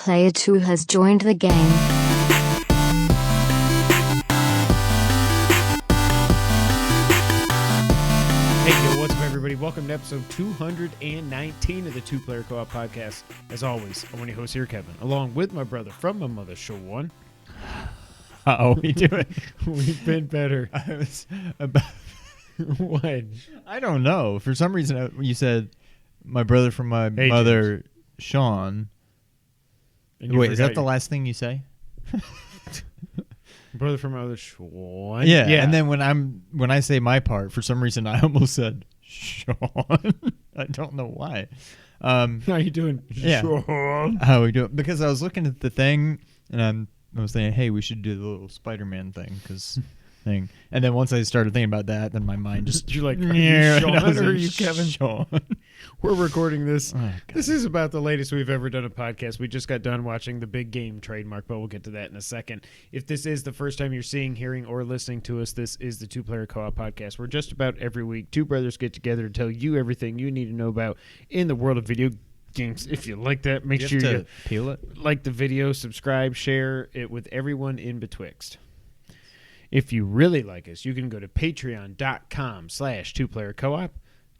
Player 2 has joined the game. Hey, yo, what's up, everybody? Welcome to episode 219 of the Two Player Co-op Podcast. As always, I'm one of your hosts here, Kevin, along with my brother from my mother, Sean. Uh-oh, we do it. We've been better. I was about... What? I don't know. For some reason, you said my brother from my mother, James. Sean. And Wait, is that the last thing you say? Brother from my mother, Sean? Yeah. And then when I say my part, for some reason, I almost said Sean. I don't know why. How you doing, yeah. Sean? How we do it? Because I was looking at the thing, and I was thinking, hey, we should do the little Spider-Man thing, thing. And then once I started thinking about that, then my mind just... You're like, are you Sean or or are you Kevin? Sean. We're recording this. Oh, This is about the latest we've ever done a podcast. We just got done watching the Big Game trademark, but we'll get to that in a second. If this is the first time you're seeing, hearing, or listening to us, this is the Two Player Co-op Podcast, where just about every week, two brothers get together to tell you everything you need to know about in the world of video games. If you like that, make sure you peel it. Like the video, subscribe, share it with everyone in betwixt. If you really like us, you can go to patreon.com/2playercoop,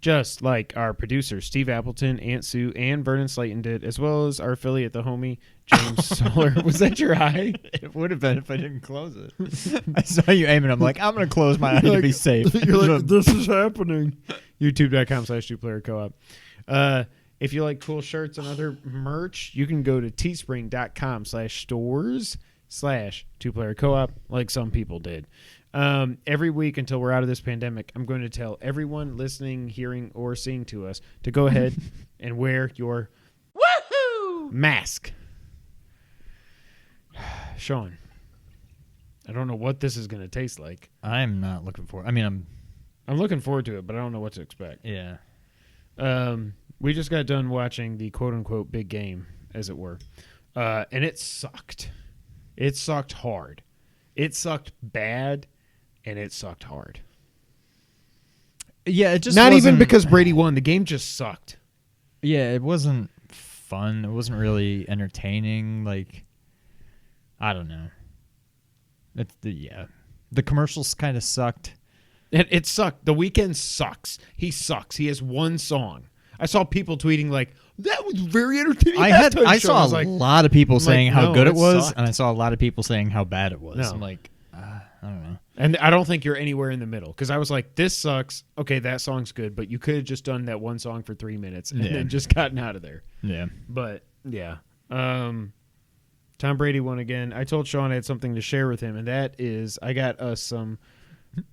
just like our producers, Steve Appleton, Aunt Sue, and Vernon Slayton did, as well as our affiliate, the homie, James Solar. Was that your eye? It would have been if I didn't close it. I saw you aiming. I'm like, I'm going to close my eye to be safe. You're like, this is happening. YouTube.com/2playercoop. If you like cool shirts and other merch, you can go to teespring.com/stores/2playercoop, like some people did. Every week until we're out of this pandemic, I'm going to tell everyone listening, hearing, or seeing to us to go ahead and wear your mask. Sean, I don't know what this is going to taste like. I'm not looking for it. I mean, I'm looking forward to it, but I don't know what to expect. Yeah. We just got done watching the quote-unquote big game, as it were, and it sucked. It sucked hard. It sucked bad, and it sucked hard. Yeah, it just Not even wasn't- because Brady won. The game just sucked. Yeah, it wasn't fun. It wasn't really entertaining. Like, I don't know. The commercials kind of sucked. It sucked. The Weeknd sucks. He sucks. He has one song. I saw people tweeting like, that was very entertaining. I saw a lot of people saying how good it was, sucked. and I saw a lot of people saying how bad it was. No. I'm like, I don't know. And I don't think you're anywhere in the middle, because I was like, this sucks. Okay, that song's good, but you could have just done that one song for 3 minutes and then just gotten out of there. Yeah. But, yeah. Tom Brady won again. I told Sean I had something to share with him, and that is I got us some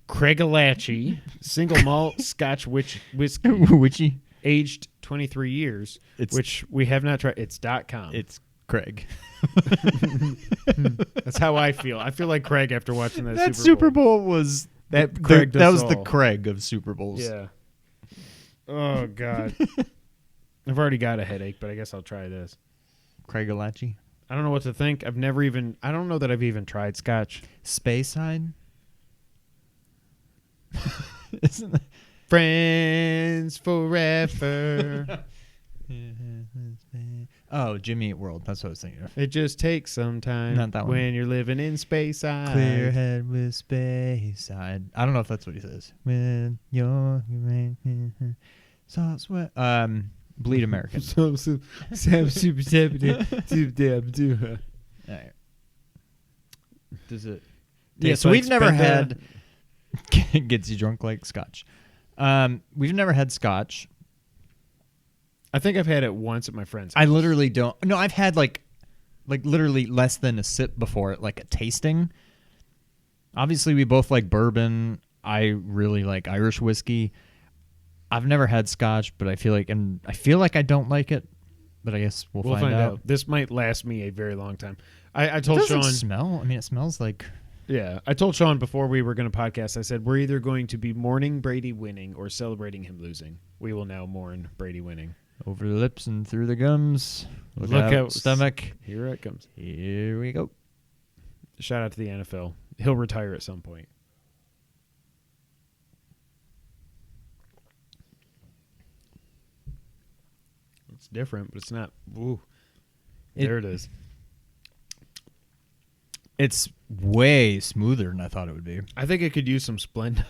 Craigellachie single malt Scotch whiskey. Witchy. Aged 23 years, which we have not tried. It's .com. It's Craig. That's how I feel. I feel like Craig after watching that That Super Bowl. was That Craig that was all. the Craig of Super Bowls. Yeah. Oh, God. I've already got a headache, but I guess I'll try this. Craigellachie. I don't know what to think. I don't know that I've even tried Scotch. Speyside. Isn't that? Friends forever. Oh, Jimmy Eat World. That's what I was thinking of. It just takes some time. Not that one. When you're living in Speyside. Clear head with Speyside. I don't know if that's what he says. When you're salt sweat. Bleed American. All right. Does it? Yeah, Yeah, so we've never had. gets you drunk like Scotch. We've never had Scotch. I think I've had it once at my friend's. I literally don't. No, I've had like literally less than a sip before it, like a tasting. Obviously, we both like bourbon. I really like Irish whiskey. I've never had Scotch, but I feel like I don't like it. But I guess we'll find out. This might last me a very long time. I told It doesn't Sean. smell. I mean, it smells like. Yeah, I told Sean before we were going to podcast, I said, we're either going to be mourning Brady winning or celebrating him losing. We will now mourn Brady winning. Over the lips and through the gums. Look out, out, stomach. Here it comes. Here we go. Shout out to the NFL. He'll retire at some point. It's different, but it's not. Ooh. There it is. It's way smoother than I thought it would be. I think it could use some Splenda.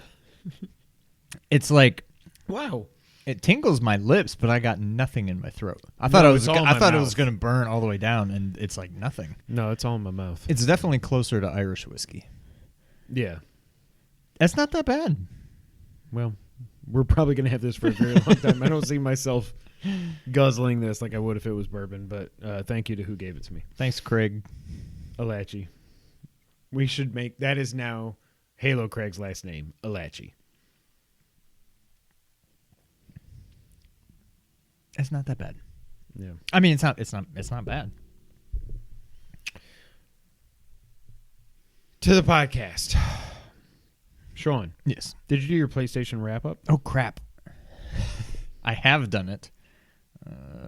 It's like Wow. it tingles my lips, but I got nothing in my throat. I thought it was going to burn all the way down, and it's like nothing. No, it's all in my mouth. It's definitely closer to Irish whiskey. Yeah. That's not that bad. Well, we're probably going to have this for a very long time. I don't see myself guzzling this like I would if it was bourbon, but thank you to who gave it to me. Thanks, Craig. Alachi. We should make... That is now Halo Craig's last name, Alachi. It's not that bad. Yeah. I mean, it's not bad. To the podcast. Sean, Yes. did you do your PlayStation wrap-up? Oh, crap. I have done it.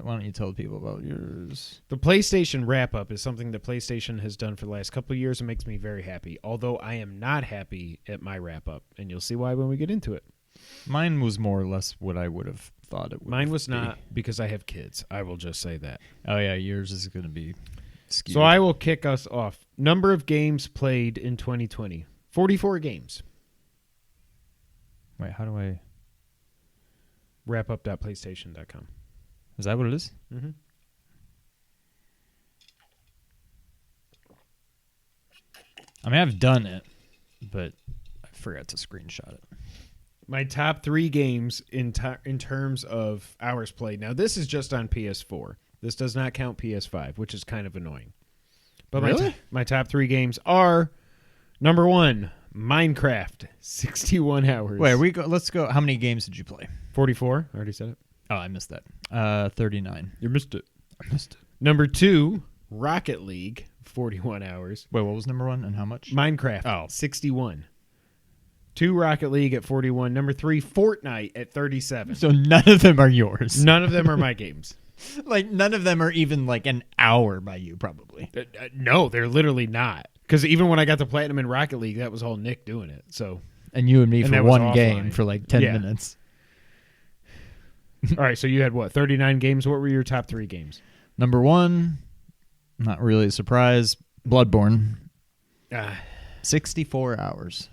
Why don't you tell the people about yours? The PlayStation wrap-up is something that PlayStation has done for the last couple of years and makes me very happy, although I am not happy at my wrap-up, and you'll see why when we get into it. Mine was more or less what I would have thought it would Mine was be. not, because I have kids. I will just say that. Oh, yeah, yours is going to be skewed. So I will kick us off. Number of games played in 2020. 44 games. Wait, how do I... Wrapup.playstation.com. Is that what it is? Mm-hmm. I mean, I've done it, but I forgot to screenshot it. My top 3 games in terms of hours played. Now, this is just on PS4. This does not count PS5, which is kind of annoying. But Really? my top 3 games are, number 1, Minecraft, 61 hours. Wait, let's go. How many games did you play? 44. I already said it. Oh, I missed that. 39. You missed it. I missed it. Number 2, Rocket League, 41 hours. Wait, what was number 1 and how much? Minecraft, Oh. 61. 2, Rocket League at 41. Number 3, Fortnite at 37. So none of them are yours. None of them are my games. Like, none of them are even like an hour by you, probably. No, they're literally not. Because even when I got the Platinum in Rocket League, that was all Nick doing it. So, And you and me And for that was one game offline. for like 10 Yeah. minutes. all right, so you had what, 39 games? What were your top 3 games? Number 1, not really a surprise, Bloodborne. 64 hours.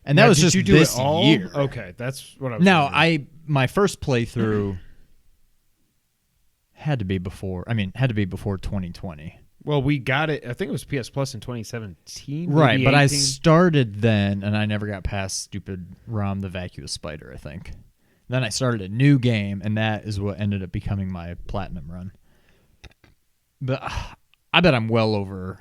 And that Now, was did just you do this it all? year. Okay, that's what I was Now, wondering. my first playthrough had to be before 2020. Well, we got it. I think it was PS Plus in 2017. Right, maybe but I 18. started then, and I never got past stupid Rom the Vacuous Spider, I think. Then I started a new game, and that is what ended up becoming my platinum run. But I bet I'm over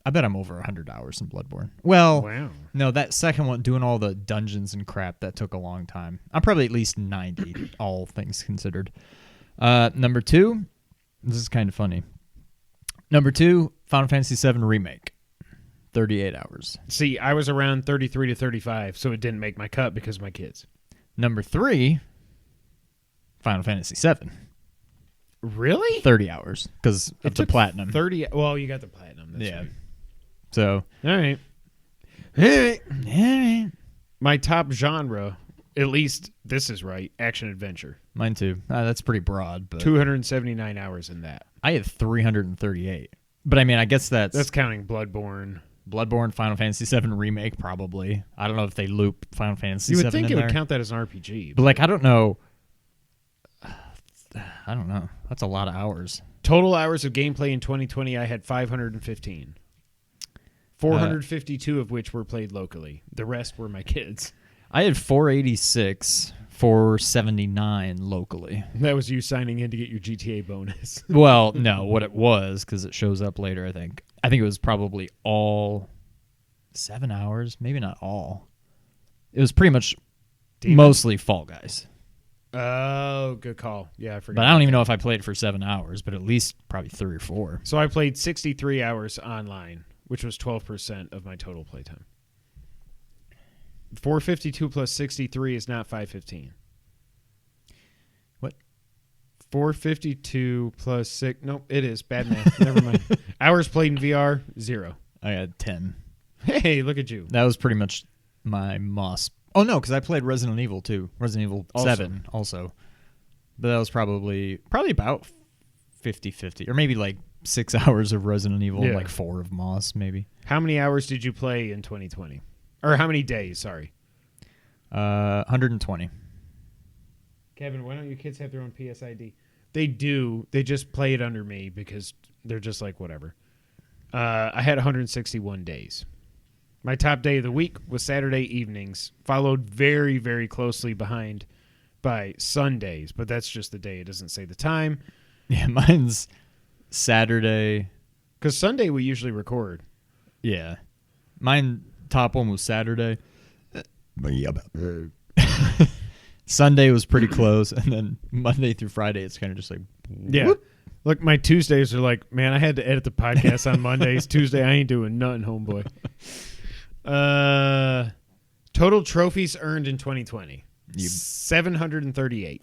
100 hours in Bloodborne. Well, Wow. no, that second one, doing all the dungeons and crap, that took a long time. I'm probably at least 90, all things considered. Number 2, this is kind of funny. Number 2, Final Fantasy VII Remake, 38 hours. See, I was around 33 to 35, so it didn't make my cut because of my kids. Number 3, Final Fantasy VII, Really? 30 hours because It of the took platinum. 30. Well, you got the platinum. That's Yeah. right. So, All right. My top genre, at least this is right, action adventure. mine too. That's pretty broad, but 279 hours in that. I had 338. But I mean, I guess That's counting Bloodborne. Bloodborne, Final Fantasy VII Remake, probably. I don't know if they loop Final Fantasy You VII would think in it there. would count that as an RPG. But like, I don't know. I don't know. That's a lot of hours. Total hours of gameplay in 2020, I had 515. 452 of which were played locally. The rest were my kids. I had 486, 479 locally. That was you signing in to get your GTA bonus. Well, no, what it was, because it shows up later, I think. I think it was probably all 7 hours, maybe not all. It was pretty much mostly Fall Guys. Oh, good call. Yeah, I forgot. But I don't even know if I played for 7 hours, but at least probably 3 or 4. So I played 63 hours online, which was 12% of my total playtime. 452 plus 63 is not 515. What? 452 plus 6. Nope, it is. Bad math. Never mind. Hours played in VR, 0. I had 10. Hey, look at you. That was pretty much my must. Oh, no, because I played Resident Evil, too. Resident Evil 7 also. But that was probably about 50-50. Or maybe like 6 hours of Resident Evil and Yeah. like 4 of Moss, maybe. How many hours did you play in 2020? Or how many days, sorry. 120. Kevin, why don't your kids have their own PSID? They do. They just play it under me because they're just like, whatever. I had 161 days. My top day of the week was Saturday evenings, followed very, very closely behind by Sundays, but that's just the day. It doesn't say the time. Yeah, mine's Saturday. Because Sunday we usually record. Yeah. Mine top one was Saturday. Sunday was pretty close, and then Monday through Friday it's kind of just like Yeah. whoop. Look, my Tuesdays are like, man, I had to edit the podcast on Mondays. Tuesday, I ain't doing nothing, homeboy. Total trophies earned in 2020. 738.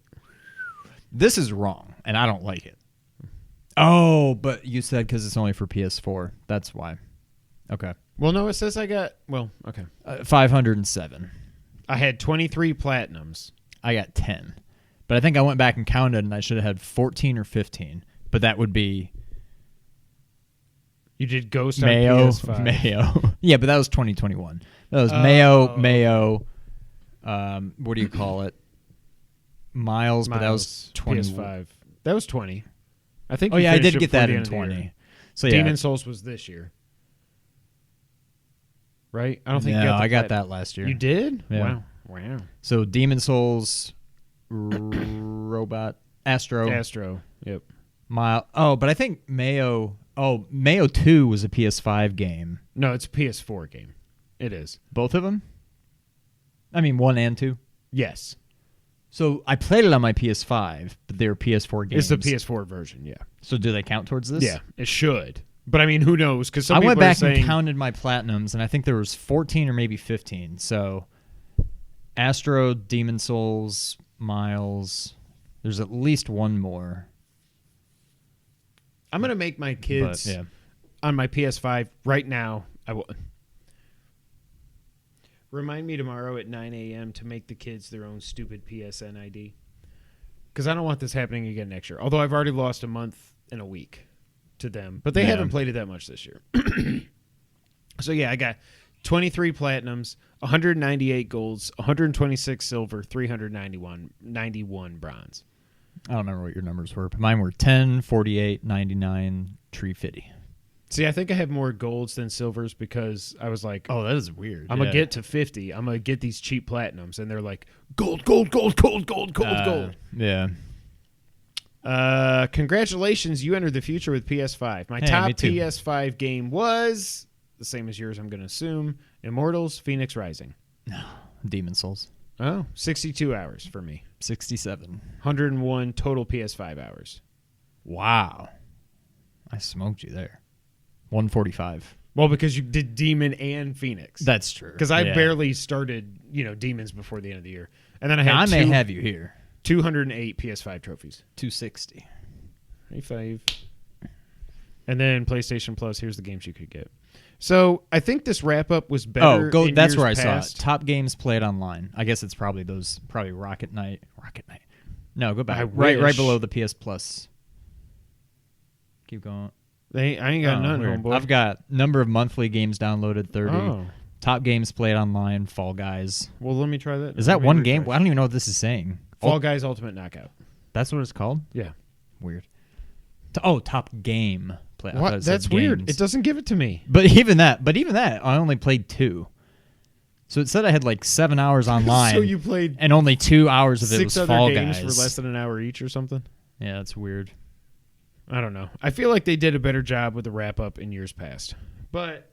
This is wrong, and I don't like it. Oh, but you said because it's only for PS4. That's why. Okay. Well, no, it says I got, okay. 507. I had 23 platinums. I got 10. But I think I went back and counted, and I should have had 14 or 15. But that would be You did Ghost Mayo. on PS5. Mayo. Yeah, but that was 2021. That was Mayo. What do you call it? Miles, but that was 20. PS5. That was 20. I think. Oh, you yeah, I finished did it get before that the in end of the year. 20. So, yeah. Demon Souls was this year. Right? I don't think you No, got the I got platinum. that last year. You did? Yeah. Wow. So, Demon Souls, Robot, Astro. Yep. But I think Mayo 2 was a PS5 game. No, it's a PS4 game. It is. Both of them? I mean, 1 and 2? Yes. So I played it on my PS5, but they were PS4 games. It's the PS4 version, yeah. So do they count towards this? Yeah, it should. But I mean, who knows? Because some I people went are back saying, and counted my platinums, and I think there was 14 or maybe 15. So Astro, Demon Souls, Miles. There's at least one more. I'm going to make my kids But, yeah. on my PS5 right now. I will. Remind me tomorrow at 9 a.m. to make the kids their own stupid PSN ID. Because I don't want this happening again next year. Although I've already lost a month and a week to them. But they haven't played it that much this year. So, yeah, I got 23 platinums, 198 golds, 126 silver, 391 bronze. I don't remember what your numbers were, but mine were 10, 48, 99, 350. See, I think I have more golds than silvers because I was like, Oh, that is weird. I'm going to get to 50. I'm going to get these cheap platinums. And they're like, gold, gold, gold, gold, gold, gold, gold. Yeah. Congratulations, you entered the future with PS5. My Hey, top me too. PS5 game was the same as yours, I'm going to assume. Immortals, Fenyx Rising. Demon Souls. Oh, 62 hours for me. 67. 101 total PS5 hours. Wow. I smoked you there. 145. Well, because you did Demon and Fenyx. That's true. Because I barely started, Demons before the end of the year. And then I had I may have you here. 208 PS5 trophies. 260. High five. And then PlayStation Plus, here's the games you could get. So I think this wrap-up was better. in That's years where I saw past. it. Top games played online. I guess it's probably Rocket Knight. No, go back. I Right wish. below the PS Plus. Keep going. I ain't got none, weird. homeboy. I've got number of monthly games downloaded, 30. Oh. Top games played online, Fall Guys. Well, let me try that. Is that Let me one refresh. game? I don't even know what this is saying. Fall Guys Ultimate Knockout. That's what it's called? Yeah. Weird. Top game. I thought What? it said That's weird. games. It doesn't give it to me. But even that, I only played 2. So it said I had like 7 hours online. So you played and only 2 hours of it 6 was other Fall games Guys. for less than an hour each or something? Yeah, that's weird. I don't know. I feel like they did a better job with the wrap-up in years past. But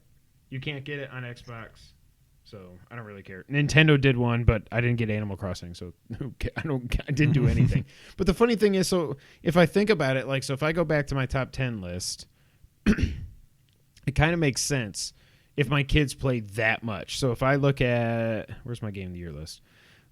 you can't get it on Xbox, so I don't really care. Nintendo did one, but I didn't get Animal Crossing, so I didn't do anything. But the funny thing is, so if I think about it, like, so if I go back to my top 10 list, it kind of makes sense if my kids played that much. So if I look at, where's my game of the year list?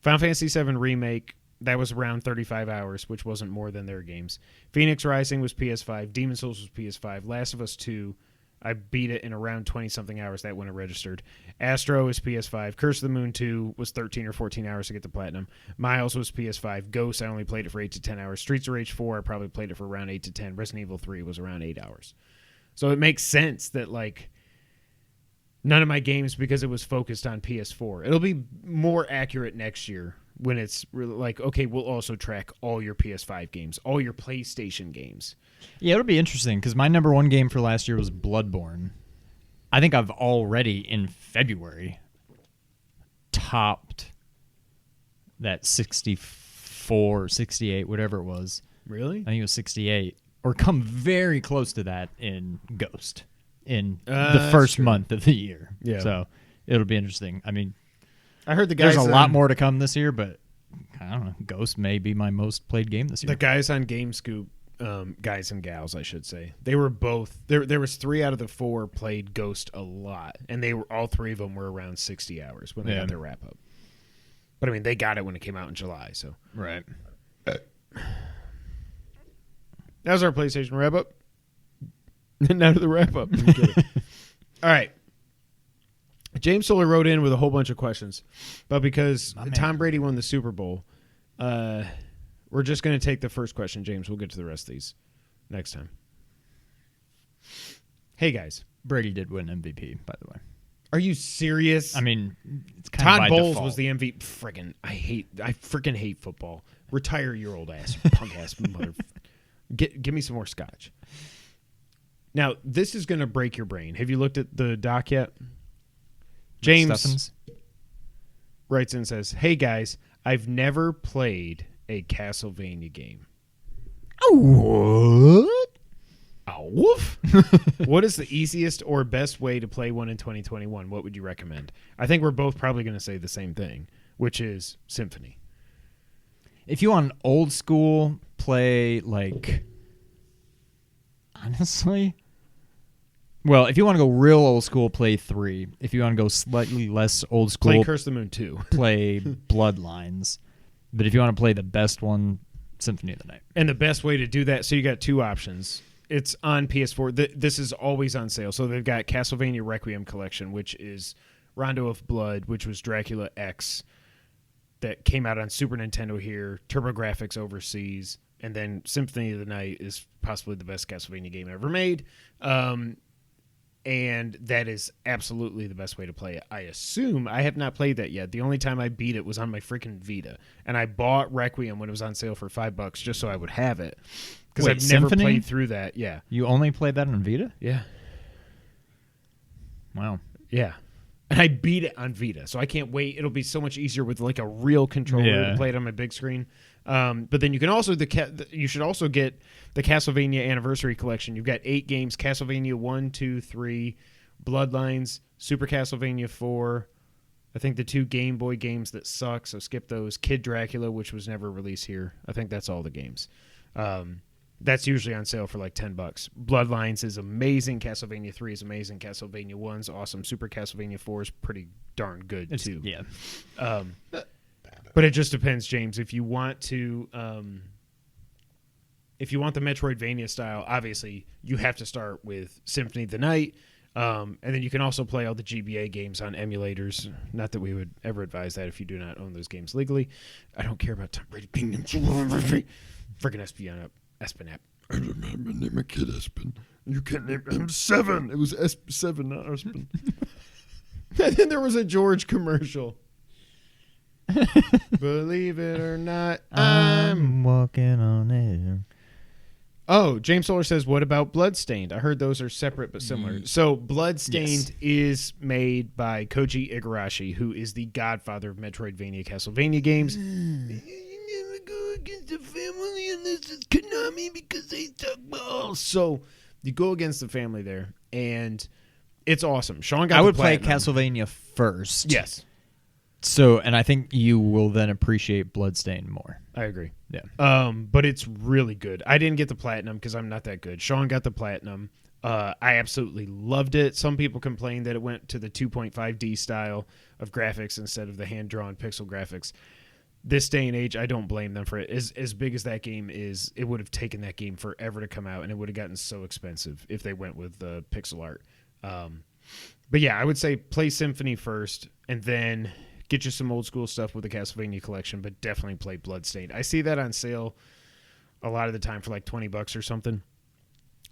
Final Fantasy VII Remake, that was around 35 hours, which wasn't more than their games. Fenyx Rising was PS5. Demon Souls was PS5. Last of Us 2, I beat it in around 20-something hours. That when it registered. Astro is PS5. Curse of the Moon 2 was 13 or 14 hours to get the platinum. Miles was PS5. Ghost, I only played it for 8 to 10 hours. Streets of Rage 4, I probably played it for around 8 to 10. Resident Evil 3 was around 8 hours. So it makes sense that, like, none of my games, because it was focused on PS4. It'll be more accurate next year when it's really like, okay, we'll also track all your PS5 games, all your PlayStation games. Yeah, it'll be interesting because my number one game for last year was Bloodborne. I think I've already, in February, topped that 64, 68, whatever it was. Really? I think it was 68. Or come very close to that in Ghost in the first month of the year. Yeah. So it'll be interesting. I mean, I heard the guys. there's a lot more to come this year, but I don't know. Ghost may be my most played game this year. The guys on GameScoop, guys and gals, I should say, they were both there. Was 3 out of the 4 played Ghost a lot, and they were all 3 of them were around 60 hours when they got their wrap up. But I mean, they got it when it came out in July, so Right. That was our PlayStation wrap up. Now to the wrap up. All right. James Solar wrote in with a whole bunch of questions, but because Tom Brady won the Super Bowl, we're just going to take the first question, James. We'll get to the rest of these next time. Hey, guys. Brady did win MVP, by the way. Are you serious? I mean, it's kind of Todd by Bowles default. was the MVP. Friggin', I freaking hate football. Retire your old ass, you punk ass mother. Give me some more scotch. Now, this is going to break your brain. Have you looked at the doc yet? James Stuffins? writes in and says, "Hey guys, I've never played a Castlevania game." What? Oh, woof. What is the easiest or best way to play one in 2021? What would you recommend? I think we're both probably going to say the same thing, which is Symphony. If you want old school, play like... Honestly... Well, if you want to go real old school, play 3. If you want to go slightly less old school... Play Curse of the Moon 2. play Bloodlines. But if you want to play the best one, Symphony of the Night. And the best way to do that, so you got 2 options. It's on PS4. This is always on sale. So they've got Castlevania Requiem Collection, which is Rondo of Blood, which was Dracula X, that came out on Super Nintendo here, TurboGrafx overseas, and then Symphony of the Night is possibly the best Castlevania game ever made. And that is absolutely the best way to play it. I assume I have not played that yet. The only time I beat it was on my freaking Vita. And I bought Requiem when it was on sale for $5 just so I would have it. Because I've never Symphony? played through that. Yeah. You only played that on Vita? Yeah. Wow. Yeah. And I beat it on Vita, so I can't wait. It'll be so much easier with like a real controller to play it on my big screen. But then you can also you should also get the Castlevania Anniversary Collection. You've got 8 games: Castlevania 1, 2, 3, Bloodlines, Super Castlevania 4. I think the 2 Game Boy games that suck, so skip those. Kid Dracula, which was never released here. I think that's all the games. That's usually on sale for like $10. Bloodlines is amazing. Castlevania 3 is amazing. Castlevania 1's awesome. Super Castlevania 4 is pretty darn good too. Yeah. But it just depends, James. If you want to, if you want the Metroidvania style, obviously you have to start with Symphony of the Night, and then you can also play all the GBA games on emulators. Not that we would ever advise that if you do not own those games legally. I don't care about Tom Brady Kingdom. Freaking Espen app. I remember name my kid Espen. You can't name him 7. It was 7, not Espen. And then there was a George commercial. Believe it or not, I'm walking on air. Oh, James Solar says, what about Bloodstained? I heard those are separate but similar. So Bloodstained is made by Koji Igarashi, who is the godfather of Metroidvania Castlevania games. You never go against the family, and this is Konami because they suck balls. So you go against the family there, and it's awesome. Sean got I the would play platinum. Castlevania first. Yes. So, and I think you will then appreciate Bloodstained more. I agree. Yeah. But it's really good. I didn't get the platinum because I'm not that good. Sean got the platinum. I absolutely loved it. Some people complained that it went to the 2.5D style of graphics instead of the hand-drawn pixel graphics. this day and age, I don't blame them for it. As big as that game is, it would have taken that game forever to come out, and it would have gotten so expensive if they went with the pixel art. But yeah, I would say play Symphony first, and then get you some old school stuff with the Castlevania collection, but definitely play Bloodstained. I see that on sale a lot of the time for like $20 or something.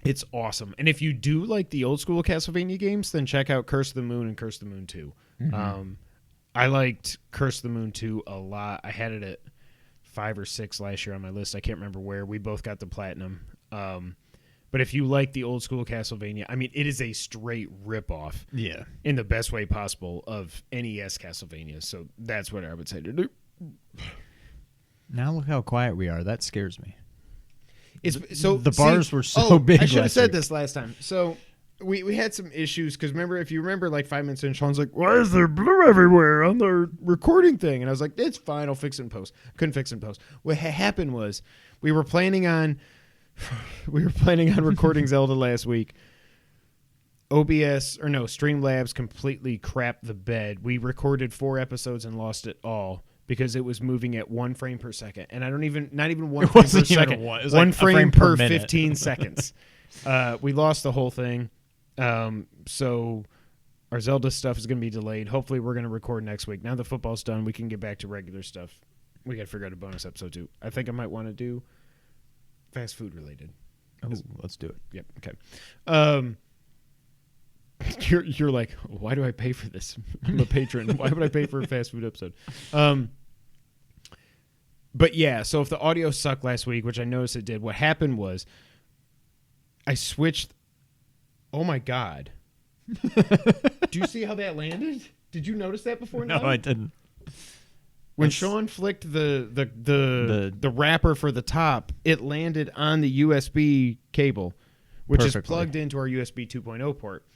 It's awesome. And if you do like the old school Castlevania games, then check out Curse of the Moon and Curse of the Moon 2. Mm-hmm. I liked Curse of the Moon 2 a lot. I had it at 5 or 6 last year on my list. I can't remember where. We both got the Platinum. But if you like the old school Castlevania, I mean, it is a straight ripoff. Yeah. In the best way possible of NES Castlevania. So that's what I would say to do. Now look how quiet we are. That scares me. The bars were so big. I should have said this last time. So we had some issues because if you remember like 5 minutes in, Sean's like, "Why is there blue everywhere on the recording thing?" And I was like, "It's fine. I'll fix it in post." Couldn't fix it in post. What happened was we were planning on recording Zelda last week. Streamlabs completely crapped the bed. We recorded 4 episodes and lost it all because it was moving at 1 frame per second. And not even 1 frame per second. It was 1 frame per 15 seconds. We lost the whole thing. So our Zelda stuff is going to be delayed. Hopefully we're going to record next week. Now the football's done, we can get back to regular stuff. We got to figure out a bonus episode too. I think I might want to do fast food related. Oh, let's do it. Yep. Okay. You're like, why do I pay for this? I'm a patron. Why would I pay for a fast food episode? But yeah, so if the audio sucked last week, which I noticed it did, what happened was I switched. Oh my God. Do you see how that landed? Did you notice that before now? No, I didn't. When Sean flicked the wrapper for the top, it landed on the USB cable, which is plugged into our USB 2.0 port.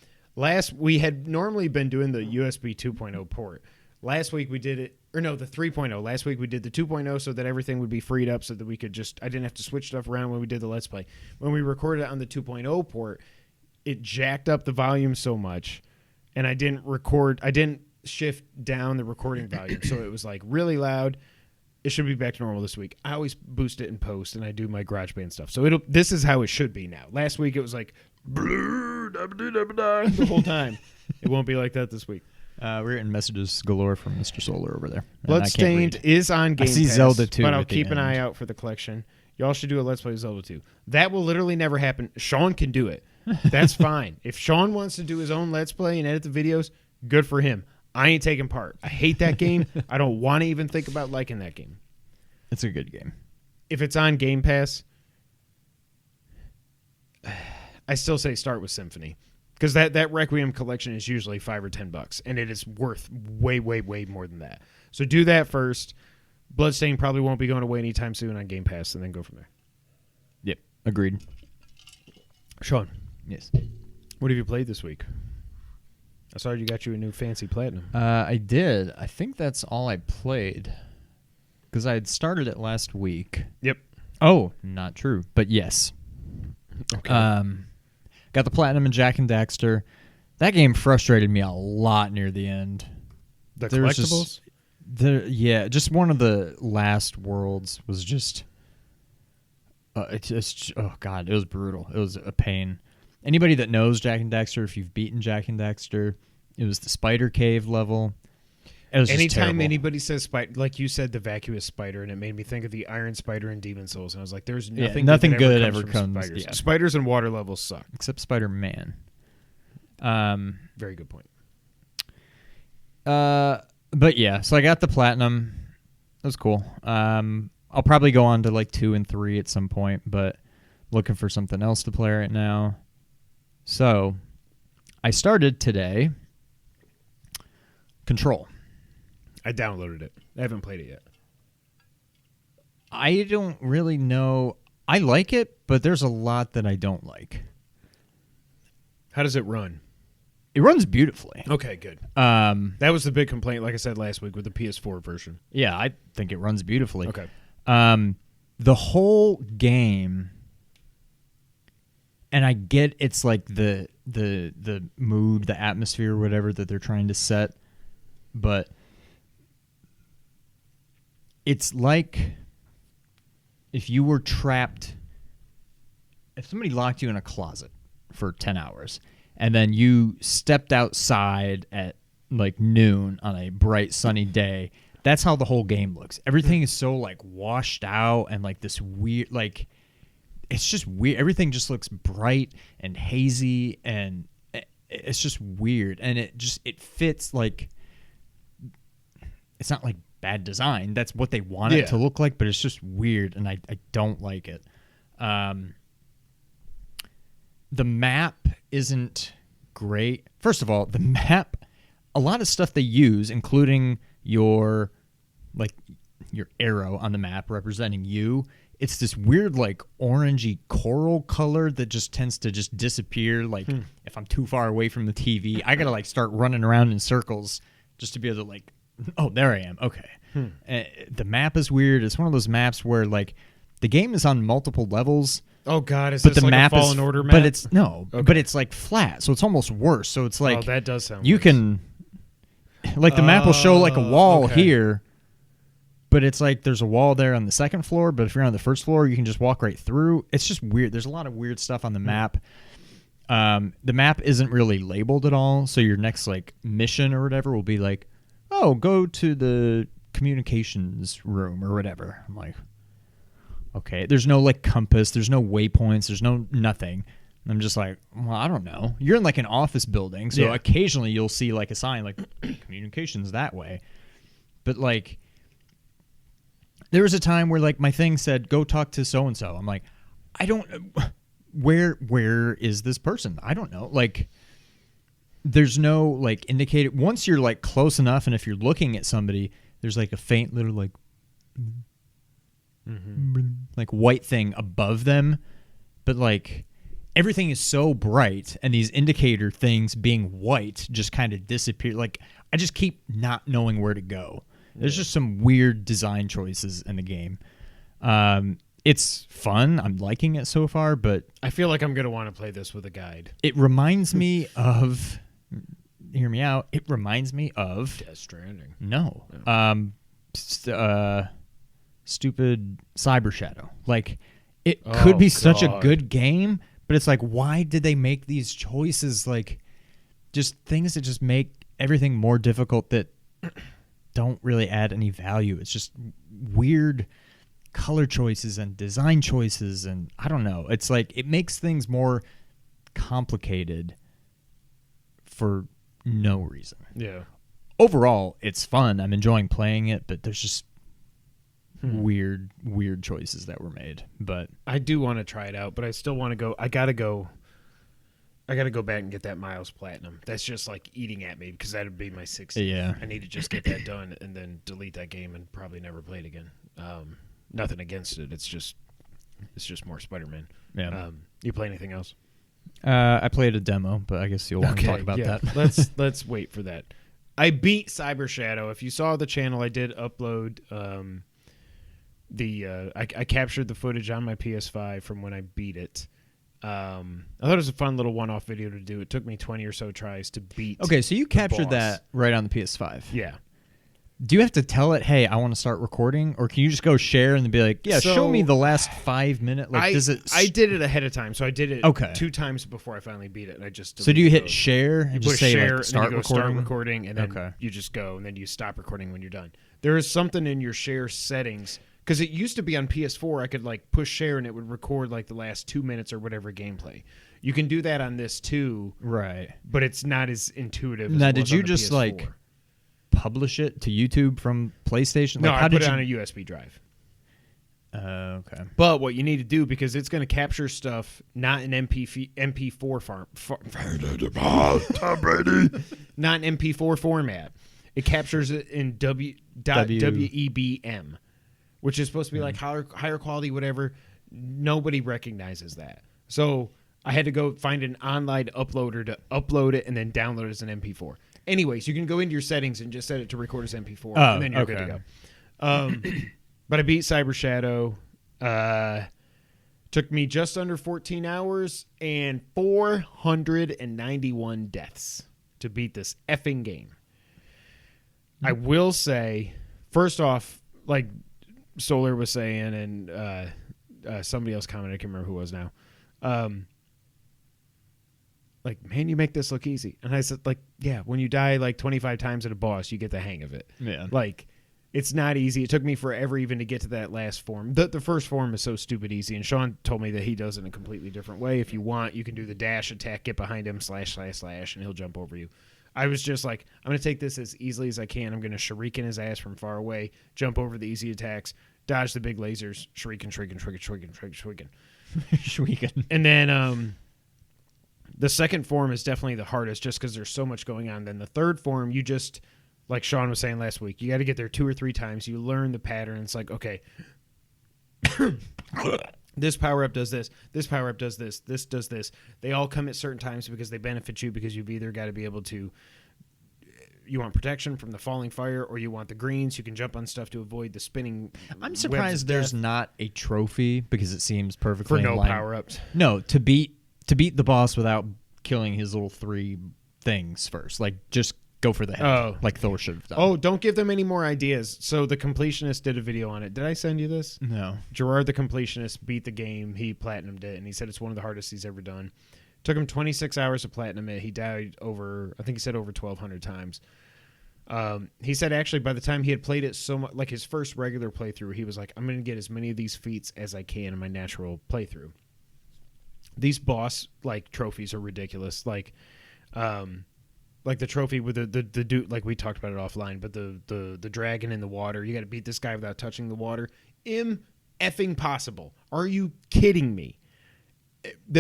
We had normally been doing the USB 2.0 port. Last week we did it, the 3.0. Last week we did the 2.0 so that everything would be freed up so that I didn't have to switch stuff around when we did the Let's Play. When we recorded it on the 2.0 port, it jacked up the volume so much, and I didn't shift down the recording volume, so it was like really loud. It should be back to normal this week. I always boost it in post, and I do my GarageBand stuff. So this is how it should be now. Last week it was like the whole time. It won't be like that this week. We're getting messages galore from Mr. Solar over there. Bloodstained is on Game Pass. I see Zelda 2, but I'll keep an eye out for the collection. Y'all should do a Let's Play Zelda 2. That will literally never happen. Sean can do it. That's fine. If Sean wants to do his own Let's Play and edit the videos, good for him. I ain't taking part. I hate that game. I don't want to even think about liking that game. It's a good game. If it's on Game Pass, I still say start with Symphony. Because that Requiem collection is usually $5 or $10, and it is worth way, way, way more than that. So do that first. Bloodstained probably won't be going away anytime soon on Game Pass, and then go from there. Yep, agreed. Sean. Yes. What have you played this week? I saw you got you a new fancy Platinum. I did. I think that's all I played. Because I had started it last week. Yep. Oh, not true, but yes. Okay. Got the Platinum in Jak and Daxter. That game frustrated me a lot near the end. The collectibles? Just one of the last worlds was just... oh, God, it was brutal. It was a pain. Anybody that knows Jak and Daxter, if you've beaten Jak and Daxter, it was the spider cave level. It was just Anytime terrible. anybody says spider, like you said, the vacuous spider, and it made me think of the Iron Spider in Demon Souls, and I was like, "There's nothing good ever ever comes. comes Spiders. yeah. Spiders and water levels suck." Except Spider-Man. Very good point. But yeah, so I got the Platinum. That was cool. I'll probably go on to like 2 and 3 at some point, but looking for something else to play right now. So I started today Control. I downloaded it. I haven't played it yet. I don't really know. I like it, but there's a lot that I don't like. How does it run? It runs beautifully. Okay, good. That was the big complaint, like I said last week, with the PS4 version. Yeah, I think it runs beautifully. Okay. The whole game, and I get it's like the mood, the atmosphere, whatever that they're trying to set, but it's like if you were trapped, if somebody locked you in a closet for 10 hours and then you stepped outside at like noon on a bright sunny day. That's how the whole game looks. Everything is so like washed out and like this weird, like it's just weird. Everything just looks bright and hazy and it's just weird. And it fits like, it's not like bad design. That's what they want it to look like, but it's just weird and I don't like it. The map isn't great. First of all, the map, a lot of stuff they use, including your arrow on the map representing you, it's this weird like orangey coral color that just tends to just disappear. Like if I'm too far away from the TV, I gotta like start running around in circles just to be able to like, oh, there I am. Okay. The map is weird. It's one of those maps where like the game is on multiple levels. Oh God, is but this the like map a Fallen is, Order map? But it's but it's like flat, so it's almost worse. So it's like, oh, that does sound you worse. can, like the map will show like a wall okay. here, but it's like there's a wall there on the second floor, but if you're on the first floor, you can just walk right through. It's just weird. There's a lot of weird stuff on the map. The map isn't really labeled at all, so your next like mission or whatever will be like, oh, go to the communications room or whatever. I'm like, okay, there's no like compass, there's no waypoints, there's no nothing. And I'm just like, well, I don't know. You're in like an office building, so occasionally you'll see like a sign like communications that way. But like there was a time where like my thing said go talk to so and so. I'm like, I don't where is this person? I don't know. Like there's no like indicator. Once you're like close enough and if you're looking at somebody, there's like a faint little like like white thing above them, but like everything is so bright and these indicator things being white just kind of disappear. Like I just keep not knowing where to go. There's just some weird design choices in the game. It's fun. I'm liking it so far, but I feel like I'm gonna want to play this with a guide. it reminds me of, hear me out, it reminds me of Death Stranding. No. Stupid Cyber Shadow. Like, it could be such a good game, but it's like, why did they make these choices? Like, just things that just make everything more difficult that don't really add any value. It's just weird color choices and design choices, and I don't know. It's like, it makes things more complicated for no reason. Yeah. Overall, it's fun. I'm enjoying playing it, but there's just weird choices that were made. But I do want to try it out, but I still want to go. I gotta go back and get that Miles Platinum. That's just like eating at me because that'd be my 60th. Yeah. I need to just get that done and then delete that game and probably never play it again. Nothing against it. It's just more Spider-Man. yeah, You play anything else? I played a demo, but I guess you'll want to talk about that. Let's wait for that. I beat Cyber Shadow. If you saw the channel, I did upload I captured the footage on my PS5 from when I beat it. I thought it was a fun little one-off video to do. It took me 20 or so tries to beat. Okay, so you captured boss. that right on the PS5. Yeah. Do you have to tell it, hey, I want to start recording? Or can you just go share and be like, yeah, So, show me the last 5 minutes? Like, I did it ahead of time, so I did it Okay. 2 times before I finally beat it. And I just So do you hit those. share and You just push say, share, like, start and then you go recording? start recording, and then you just go, and then you stop recording when you're done. There is something in your share settings, because it used to be on PS4, I could like push share and it would record like the last 2 minutes or whatever gameplay. You can do that on this too, Right. but it's not as intuitive. Now, as it did was you on the just PS4. like publish it to YouTube from PlayStation? No, Like, how I put did it you... on a USB drive. Okay. But what you need to do, because it's going to capture stuff not in MP4 not in MP4 format. It captures it in WEBM, which is supposed to be like higher quality, whatever. Nobody recognizes that. So I had to go find an online uploader to upload it and then download it as an MP4. Anyways, you can go into your settings and just set it to record as MP4, and then you're good to go. But I beat Cyber Shadow. Took me just under 14 hours and 491 deaths to beat this effing game. I will say, first off, like Solar was saying, and somebody else commented, I can't remember who it was now. Like, man, you make this look easy. And I said, like, yeah, when you die like 25 times at a boss, you get the hang of it. Yeah. Like, it's not easy. It took me forever even to get to that last form. The first form is so stupid easy, and Sean told me that he does it in a completely different way. If you want, you can do the dash attack, get behind him, slash, and he'll jump over you. I was just like, I'm going to take this as easily as I can. I'm going to shuriken his ass from far away, jump over the easy attacks, dodge the big lasers, shuriken. Shuriken. And then the second form is definitely the hardest just because there's so much going on. Then the third form, you just, like Sean was saying last week, you got to get there 2 or 3 times. You learn the pattern. It's like, okay, this power-up does this. This power-up does this. This does this. They all come at certain times because they benefit you because you've either got to be able to, you want protection from the falling fire, or you want the greens. You can jump on stuff to avoid the spinning. I'm surprised there's not a trophy because it seems perfectly for no in line. power-ups. No, to beat the boss without killing his little 3 things first. Like, just go for the head, like Thor should have done. Oh, don't give them any more ideas. So the completionist did a video on it. Did I send you this? No. Gerard the completionist beat the game. He platinumed it, and he said it's one of the hardest he's ever done. Took him 26 hours to platinum it. He died over 1,200 times. He said actually by the time he had played it so much, like his first regular playthrough, he was like, I'm going to get as many of these feats as I can in my natural playthrough. These boss like trophies are ridiculous. Like the trophy with the dude, like we talked about it offline, but the dragon in the water, you got to beat this guy without touching the water. Effing possible. Are you kidding me?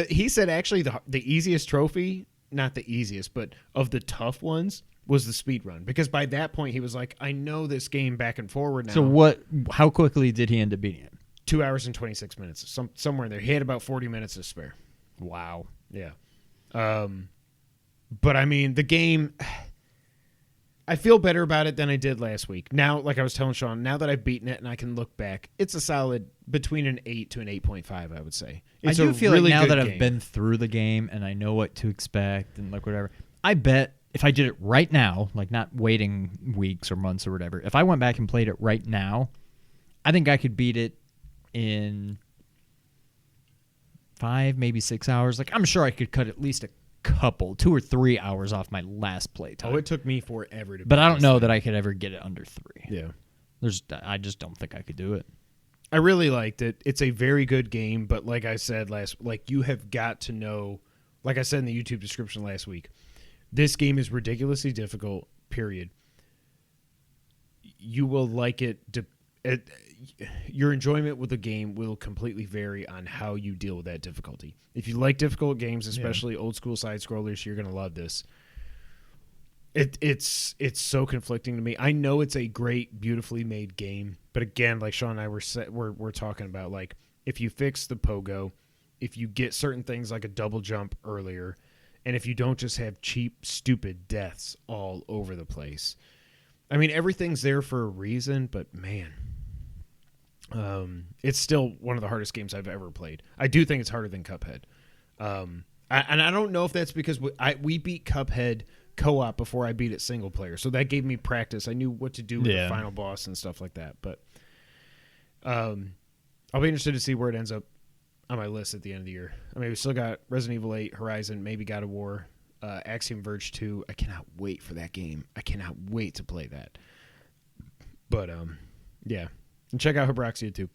He said actually the easiest trophy, not the easiest, but of the tough ones, was the speed run, because by that point he was like, I know this game back and forward now. So how quickly did he end up beating it? 2 hours and 26 minutes, somewhere in there. He had about 40 minutes to spare. Wow. Yeah. But I mean, the game, I feel better about it than I did last week. Now, like I was telling Sean, now that I've beaten it and I can look back, it's a solid between an 8 to an 8.5, I would say. It's I do feel really like now good that game. I've been through the game and I know what to expect and like whatever, I bet if I did it right now, like not waiting weeks or months or whatever, if I went back and played it right now, I think I could beat it in 5, maybe 6 hours. Like, I'm sure I could cut at least a couple, 2 or 3 hours off my last playtime. Oh, it took me forever to. But I don't know that I could ever get it under 3. Yeah, I just don't think I could do it. I really liked it. It's a very good game, but like I said you have got to know. Like I said in the YouTube description last week, this game is ridiculously difficult. Period. You will like it. Your enjoyment with the game will completely vary on how you deal with that difficulty. If you like difficult games, especially old school side scrollers, you're gonna love this. It's so conflicting to me. I know it's a great, beautifully made game, but again, like Sean and I we're talking about, like, if you fix the pogo, if you get certain things like a double jump earlier, and if you don't just have cheap, stupid deaths all over the place. I mean, everything's there for a reason, but man, it's still one of the hardest games I've ever played. I do think it's harder than Cuphead. And I don't know if that's because we beat Cuphead co-op before I beat it single player, so that gave me practice. I knew what to do with the final boss and stuff like that. But I'll be interested to see where it ends up on my list at the end of the year. I mean, we still got Resident Evil 8, Horizon, maybe God of War, Axiom Verge 2. I cannot wait for that game. I cannot wait to play that. But yeah, and check out Hebroxia too.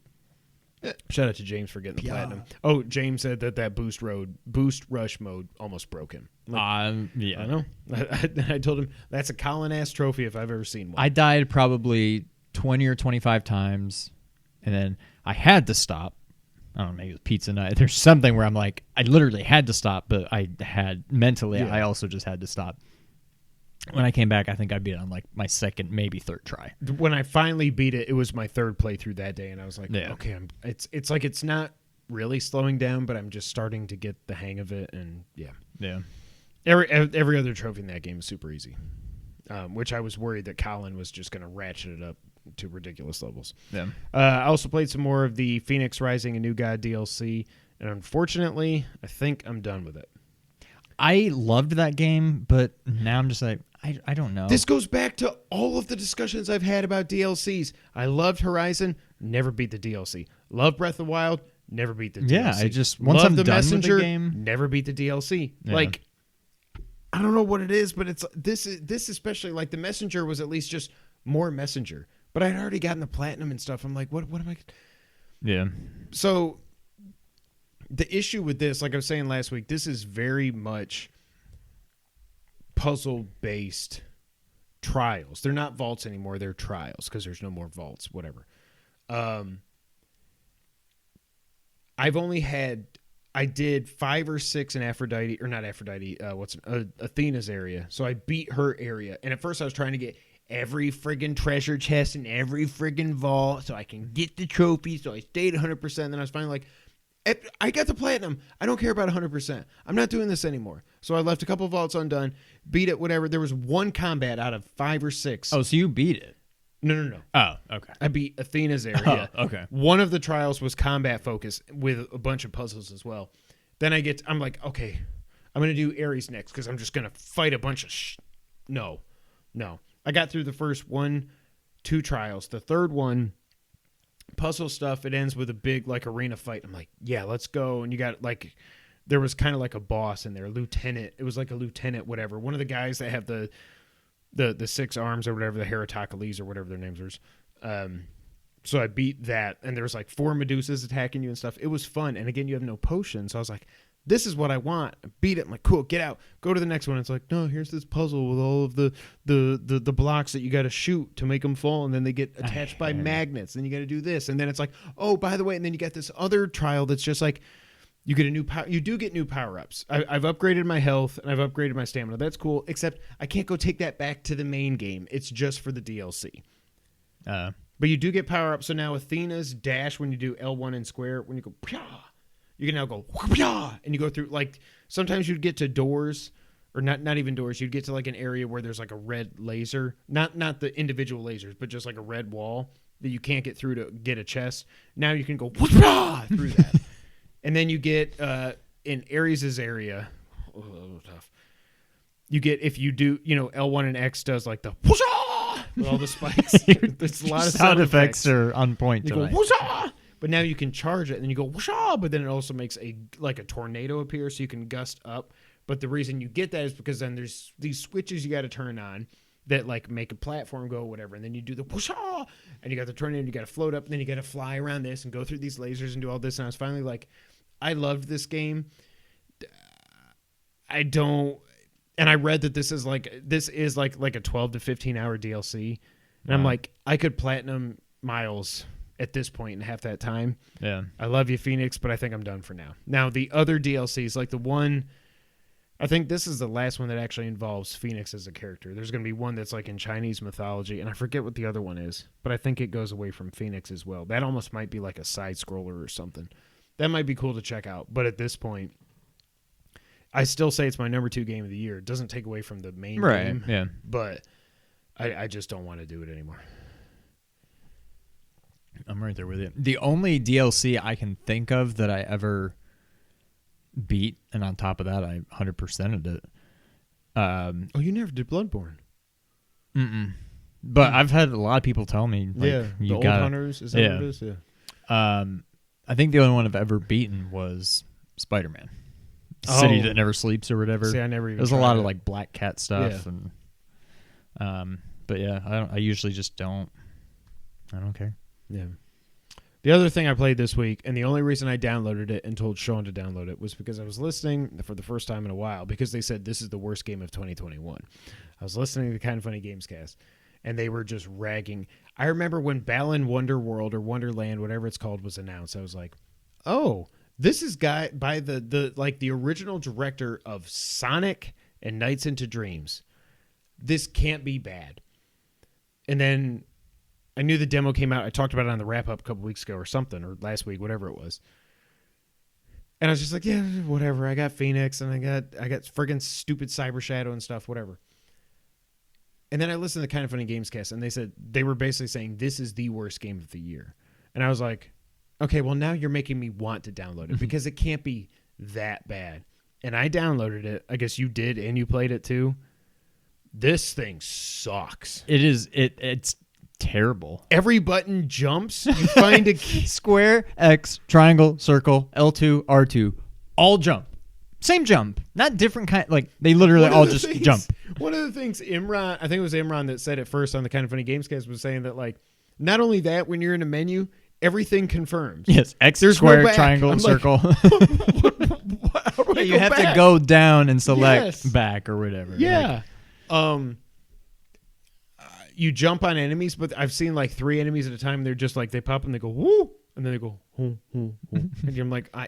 Shout out to James for getting the platinum. Oh, James said that boost rush mode almost broke him. Yeah, I know. I told him that's a Colin-ass trophy if I've ever seen one. I died probably 20 or 25 times, and then I had to stop. I don't know, maybe it was pizza night. There's something where I'm like, I literally had to stop, but I had mentally, I also just had to stop. When I came back, I think I beat it on like my second, maybe third try. When I finally beat it, it was my third playthrough that day, and I was like, okay, it's like it's not really slowing down, but I'm just starting to get the hang of it, and yeah. Every other trophy in that game is super easy, which I was worried that Colin was just going to ratchet it up to ridiculous levels. Yeah. I also played some more of the Fenyx Rising: A New God DLC, and unfortunately, I think I'm done with it. I loved that game, but now I'm just like, I don't know. This goes back to all of the discussions I've had about DLCs. I loved Horizon. never beat the DLC. Love Breath of the Wild, never beat the DLC. Yeah, I just once Love I'm the done Messenger, with the game, never beat the DLC. Yeah. Like, I don't know what it is, but it's this especially, like, the Messenger was at least just more Messenger. But I'd already gotten the Platinum and stuff. I'm like, what am I? yeah. So the issue with this, like I was saying last week, this is very much puzzle-based trials. They're not vaults anymore. They're trials because there's no more vaults, whatever. I did 5 or 6 in Aphrodite, or not Aphrodite, Athena's area. So I beat her area. And at first I was trying to get every friggin' treasure chest in every friggin' vault so I can get the trophy. So I stayed 100%. Then I was finally like, I got the Platinum. I don't care about 100%. I'm not doing this anymore. So I left a couple vaults undone, beat it, whatever. There was 1 combat out of 5 or 6. Oh, so you beat it? No. Oh, okay. I beat Athena's area. Oh, okay. One of the trials was combat focused with a bunch of puzzles as well. Then I'm like, okay, I'm going to do Ares next because I'm just going to fight a bunch of No. I got through the first 1, 2 trials. The third one, puzzle stuff, it ends with a big, like, arena fight. I'm like, yeah, let's go. And you got, like, there was kind of like a boss in there, lieutenant. It was like a lieutenant, whatever. One of the guys that have the 6 arms or whatever, the Heratocles or whatever their names are. So I beat that, and there was like 4 Medusas attacking you and stuff. It was fun. And again, you have no potions. So I was like, this is what I want. I beat it. I'm like, cool, get out. Go to the next one. It's like, no, here's this puzzle with all of the blocks that you got to shoot to make them fall, and then they get attached by magnets. Then you got to do this. And then it's like, oh, by the way, and then you got this other trial that's just like, you get a new power. You do get new power-ups. I've upgraded my health, and I've upgraded my stamina. That's cool, except I can't go take that back to the main game. It's just for the DLC. But you do get power-ups. So now Athena's dash, when you do L1 and square, when you go, Pya! You can now go, Pya! And you go through, like, sometimes you'd get to doors, or not even doors. You'd get to, like, an area where there's, like, a red laser. Not the individual lasers, but just, like, a red wall that you can't get through to get a chest. Now you can go, Pya! Through that. And then you get, in Ares' area, tough. You get, if you do, L1 and X does, like, the whoosha! With all the spikes. There's a lot of sound effects are on point you tonight. go, whoosha! But now you can charge it, and then you go, whoosha! But then it also makes a tornado appear, so you can gust up. But the reason you get that is because then there's these switches you got to turn on that, like, make a platform go, whatever. And then you do the whoosha! And you got the tornado, and you got to float up, and then you got to fly around this and go through these lasers and do all this. And I was finally like, I loved this game. And I read that this is like a 12 to 15 hour DLC. And I'm like, I could platinum Miles at this point in half that time. Yeah. I love you, Fenyx, but I think I'm done for now. Now, the other DLCs, like the one, I think this is the last one that actually involves Fenyx as a character. There's going to be one that's like in Chinese mythology, and I forget what the other one is, but I think it goes away from Fenyx as well. That almost might be like a side scroller or something. That might be cool to check out. But at this point, I still say it's my number 2 game of the year. It doesn't take away from the main game. Yeah. But I just don't want to do it anymore. I'm right there with you. The only DLC I can think of that I ever beat, and on top of that, I 100%ed it. Oh, you never did Bloodborne? Mm-mm. But I've had a lot of people tell me, like, the you Old got Hunters. Is that what it is? Yeah. I think the only one I've ever beaten was Spider-Man. City That Never Sleeps or whatever. See, I never even There's a tried lot it. of like Black Cat stuff, and but yeah, I usually just don't. I don't care. Yeah. The other thing I played this week, and the only reason I downloaded it and told Sean to download it, was because I was listening for the first time in a while, because they said this is the worst game of 2021. I was listening to Kind of Funny Gamescast, and they were just ragging. I remember when Balan Wonderworld or Wonderland, whatever it's called, was announced. I was like, oh, this is by the original director of Sonic and Nights into Dreams. This can't be bad. And then I knew the demo came out. I talked about it on the wrap-up a couple weeks ago or something, or last week, whatever it was. And I was just like, yeah, whatever. I got Fenyx, and I got friggin' stupid Cyber Shadow and stuff, whatever. And then I listened to Kind of Funny Gamescast, and they were basically saying this is the worst game of the year. And I was like, okay, well, now you're making me want to download it because it can't be that bad. And I downloaded it. I guess you did, and you played it too. This thing sucks. It's. terrible. Every button jumps. You find a key. Square, X, triangle, circle, L2, R2, all jump. Same jump, not different kind. Like they literally all just jump. One of the things Imran, I think it was Imran that said it first on the Kind of Funny Games cast, was saying that like not only that, when you're in a menu, everything confirms. Yes, X, There's square, no back. triangle, I'm circle. How do I You go have back? to go down and select Yes. back or whatever. Yeah. You jump on enemies, but I've seen like 3 enemies at a time. They're just like they pop and they go woo, and then they go whoo, whoo, whoo. And I'm like, I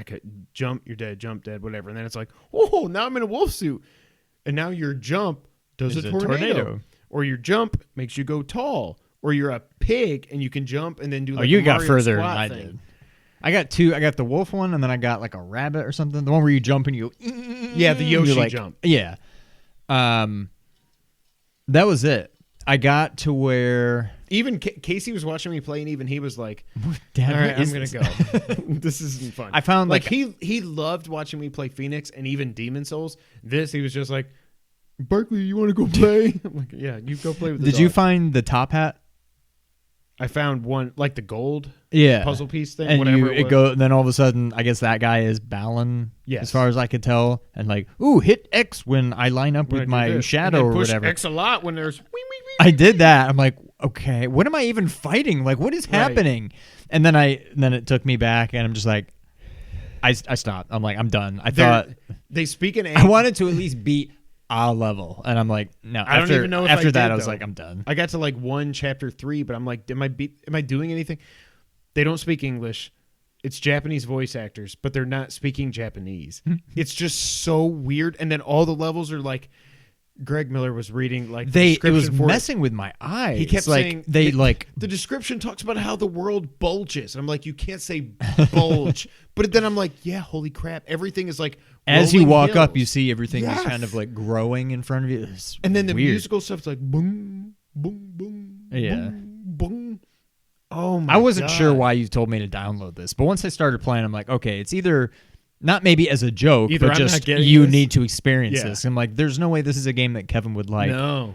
could jump, you're dead, jump, dead, whatever. And then it's like, oh, now I'm in a wolf suit, and now your jump does a tornado, or your jump makes you go tall, or you're a pig and you can jump and then do. Like you a got Mario further than squat I thing. did. I got 2. I got the wolf one, and then I got like a rabbit or something. The one where you jump and you go. Yeah, the Yoshi like, jump. Yeah. That was it. I got to where Even Casey was watching me play, and even he was like, Dad, "All right, what I'm is gonna this?" go. This isn't fun." I found like he loved watching me play Fenyx and even Demon Souls. This he was just like, "Barkley, you want to go play?" I'm like, "Yeah, you go play with." The Did you dog." find the top hat? I found one like the gold puzzle piece thing. And whatever it was. go. Then all of a sudden, I guess that guy is Balan. Yes. As far as I could tell, and like, ooh, hit X when I line up When I with do my this. shadow And or then push whatever. X a lot when there's. Wee, wee, wee. I did that. I'm like, okay, what am I even fighting? Like, what is Right. happening? And then it took me back, and I'm just like, I stopped. I'm like, I'm done. I thought They speak in. I wanted to at least beat a level, and I'm like, no. I don't even know if after I that, did, I was though. like, I'm done. I got to like chapter 3, but I'm like, am I doing anything? They don't speak English. It's Japanese voice actors, but they're not speaking Japanese. It's just so weird. And then all the levels are like, Greg Miller was reading like the It was description for messing with my eyes. He kept like, saying the description talks about how the world bulges, and I'm like, you can't say bulge. But then I'm like, yeah, holy crap, everything is like as you rolling walk up, hills. you see everything is Yes. kind of like growing in front of you. It's And then the weird. musical stuff's like boom, boom, boom, Yeah. boom, boom. Oh my! I wasn't God. sure why you told me to download this, but once I started playing, I'm like, okay, it's either not maybe as a joke, Either but I'm not just getting you this. need to experience Yeah. this. I'm like, there's no way this is a game that Kevin would like. No.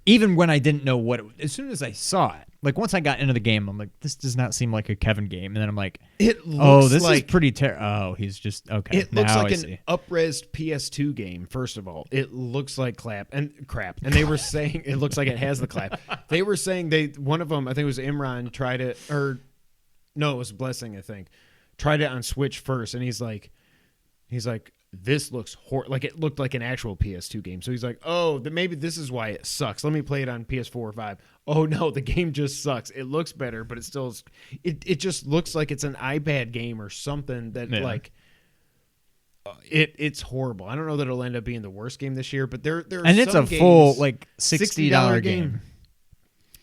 Even when I didn't know what as soon as I saw it, like once I got into the game, I'm like, this does not seem like a Kevin game. And then I'm like, It looks oh, this like is pretty terrible. Oh, he's just okay. it looks now like I an see. up-resed PS2 game. First of all, it looks like crap, and they were saying it looks like it has the clap. They were saying one of them, I think it was Imran, tried it, or no, it was Blessing, I think, tried it on Switch first, and he's like, this looks like it looked like an actual PS2 game. So he's like, oh, maybe this is why it sucks. Let me play it on PS4 or 5. Oh no, the game just sucks. It looks better, but it still it just looks like it's an iPad game or something that like it's horrible. I don't know that it'll end up being the worst game this year, but there are And it's some a full games, like $60 game.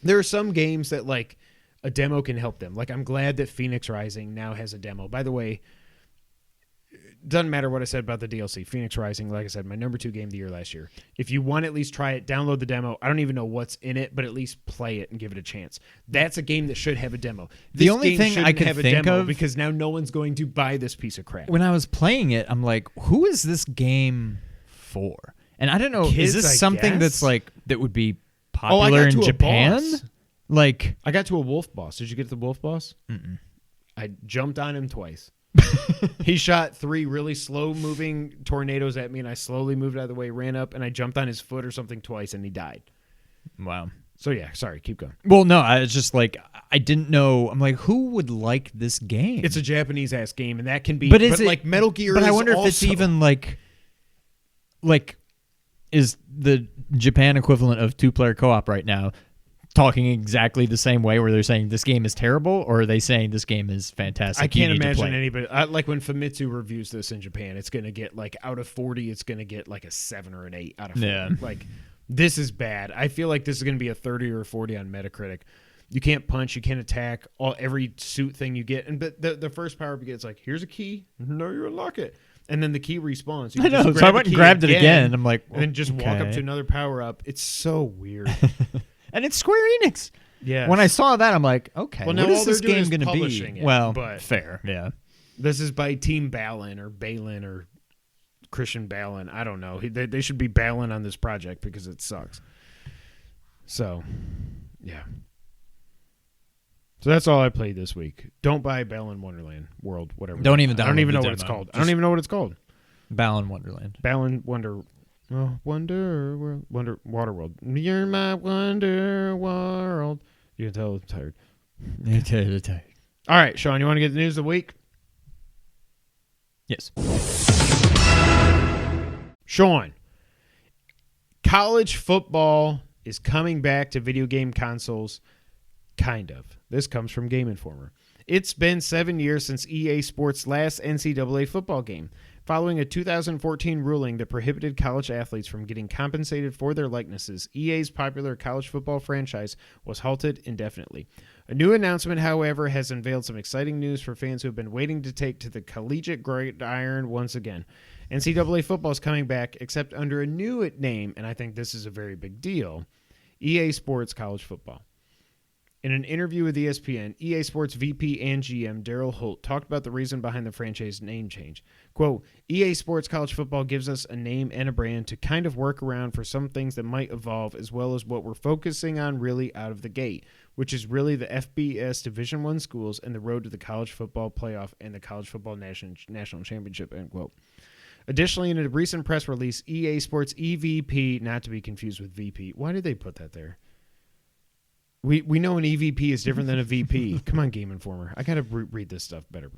There are some games that like a demo can help them. Like I'm glad that Fenyx Rising now has a demo. By the way, doesn't matter what I said about the DLC. Fenyx Rising, like I said, my number 2 game of the year last year. If you want to at least try it, download the demo. I don't even know what's in it, but at least play it and give it a chance. That's a game that should have a demo. The This only game thing I shouldn't could have a think demo of- because now no one's going to buy this piece of crap. When I was playing it, I'm like, who is this game for? And I don't know, Kids, is this I something guess? that's like that would be I popular got in to a Japan? boss. Like, I got to a wolf boss. Did you get to the wolf boss? Mm-mm. I jumped on him twice. He shot 3 really slow-moving tornadoes at me, and I slowly moved out of the way, ran up, and I jumped on his foot or something twice, and he died. wow. So, yeah, sorry, keep going. Well, no, I was just like, I didn't know. I'm like, who would like this game? It's a Japanese-ass game, and that can be... But is it like Metal Gear But is I wonder if it's also- even like, is the Japan equivalent of 2-player co-op right now talking exactly the same way where they're saying this game is terrible, or are they saying this game is fantastic? I can't you need to imagine play it? anybody... like when Famitsu reviews this in Japan, it's going to get, like, out of 40, it's going to get, like, a 7 or an 8 out of 40. Yeah. Like, this is bad. I feel like this is going to be a 30 or a 40 on Metacritic. You can't punch, you can't attack, every suit thing you get. And but the first power-up you get, it's like, here's a key. No, you unlock it. And then the key respawns. You I can know, just so I grab the went and key grabbed it again. I'm like, and then just walk up okay. to another power-up. It's so weird. And it's Square Enix. Yeah. When I saw that, I'm like, okay, Well, now what all is they're this doing game is going to publishing be? it, Well, but- fair, yeah. This is by Team Balan or Balin or Christian Balan. I don't know. They should be Balan on this project because it sucks. So, Yeah. So that's all I played this week. Don't buy Balan Wonderland World, whatever. Don't even I don't even download know the what it's demo. called. I don't even know what it's called. Balan Wonderland. Balan Wonder Waterworld. You're my Wonder World. You can tell I'm tired. All right, Sean, you want to get the news of the week? Yes. Sean, college football is coming back to video game consoles. Kind of. This comes from Game Informer. It's been 7 years since EA Sports' last NCAA football game, following a 2014 ruling that prohibited college athletes from getting compensated for their likenesses. EA's popular college football franchise was halted indefinitely. A new announcement, however, has unveiled some exciting news for fans who have been waiting to take to the collegiate gridiron once again. NCAA football is coming back, except under a new name, and I think this is a very big deal, EA Sports College Football. In an interview with ESPN, EA Sports VP and GM Daryl Holt talked about the reason behind the franchise name change. Quote, EA Sports College Football gives us a name and a brand to kind of work around for some things that might evolve, as well as what we're focusing on really out of the gate, which is really the FBS Division I schools and the road to the college football playoff and the college football national championship, end quote. Additionally, in a recent press release, EA Sports EVP, not to be confused with VP. Why did they put that there? We know an EVP is different than a VP. Come on, Game Informer. I got to read this stuff better.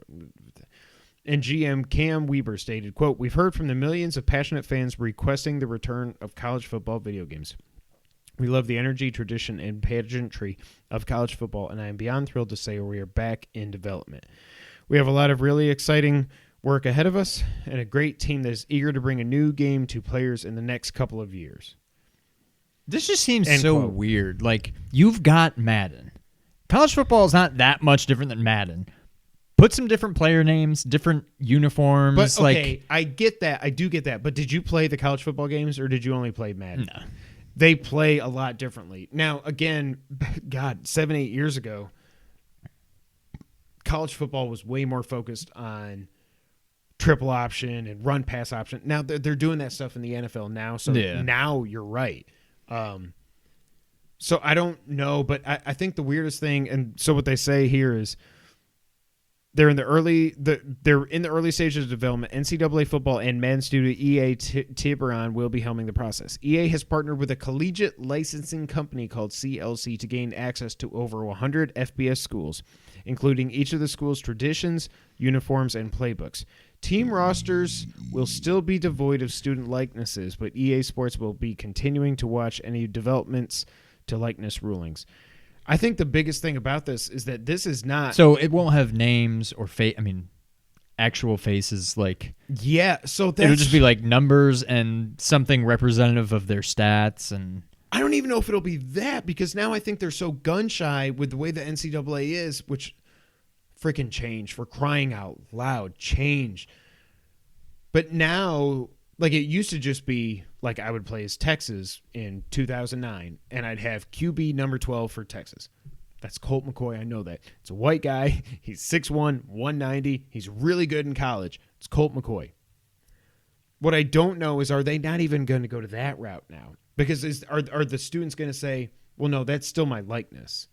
And GM Cam Weber stated, quote, we've heard from the millions of passionate fans requesting the return of college football video games. We love the energy, tradition, and pageantry of college football, and I am beyond thrilled to say we are back in development. We have a lot of really exciting work ahead of us and a great team that is eager to bring a new game to players in the next couple of years. This just seems End so quote. weird. Like, you've got Madden. College football is not that much different than Madden. Put some different player names, different uniforms. But, okay, I get that. I do get that. But did you play the college football games, or did you only play Madden? No. They play a lot differently. Now, again, God, 7-8 years ago, college football was way more focused on triple option and run pass option. Now, they're doing that stuff in the NFL now, so now you're right. So I don't know, but I think the weirdest thing, and so what they say here is they're in the early stages of development. NCAA football and Madden studio EA Tiburon will be helming the process. EA has partnered with a collegiate licensing company called CLC to gain access to over 100 FBS schools, including each of the school's traditions, uniforms, and playbooks. Team rosters will still be devoid of student likenesses, but EA Sports will be continuing to watch any developments to likeness rulings. I think the biggest thing about this is that this is not... So it won't have names or actual faces. Like, yeah, so that's... It'll just be like numbers and something representative of their stats. And I don't even know if it'll be that, because now I think they're so gun-shy with the way the NCAA is, which... freaking change, for crying out loud, change. But now, like, it used to just be like I would play as Texas in 2009 and I'd have QB number 12 for Texas. That's Colt McCoy. I know that. It's a white guy. He's 6'1", 190. He's really good in college. It's Colt McCoy. What I don't know is, are they not even going to go to that route now? Because are the students going to say, well, no, that's still my likeness.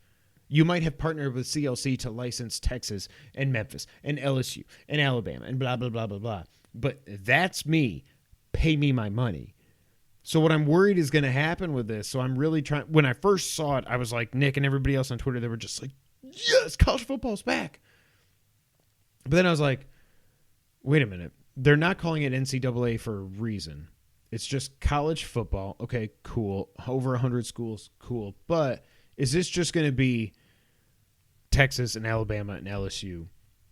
You might have partnered with CLC to license Texas and Memphis and LSU and Alabama and blah, blah, blah, blah, blah. But that's me. Pay me my money. So what I'm worried is going to happen with this, so I'm really trying... When I first saw it, I was like, Nick and everybody else on Twitter, they were just like, yes, college football's back. But then I was like, wait a minute. They're not calling it NCAA for a reason. It's just college football. Okay, cool. Over 100 schools, cool. But is this just going to be Texas and Alabama and LSU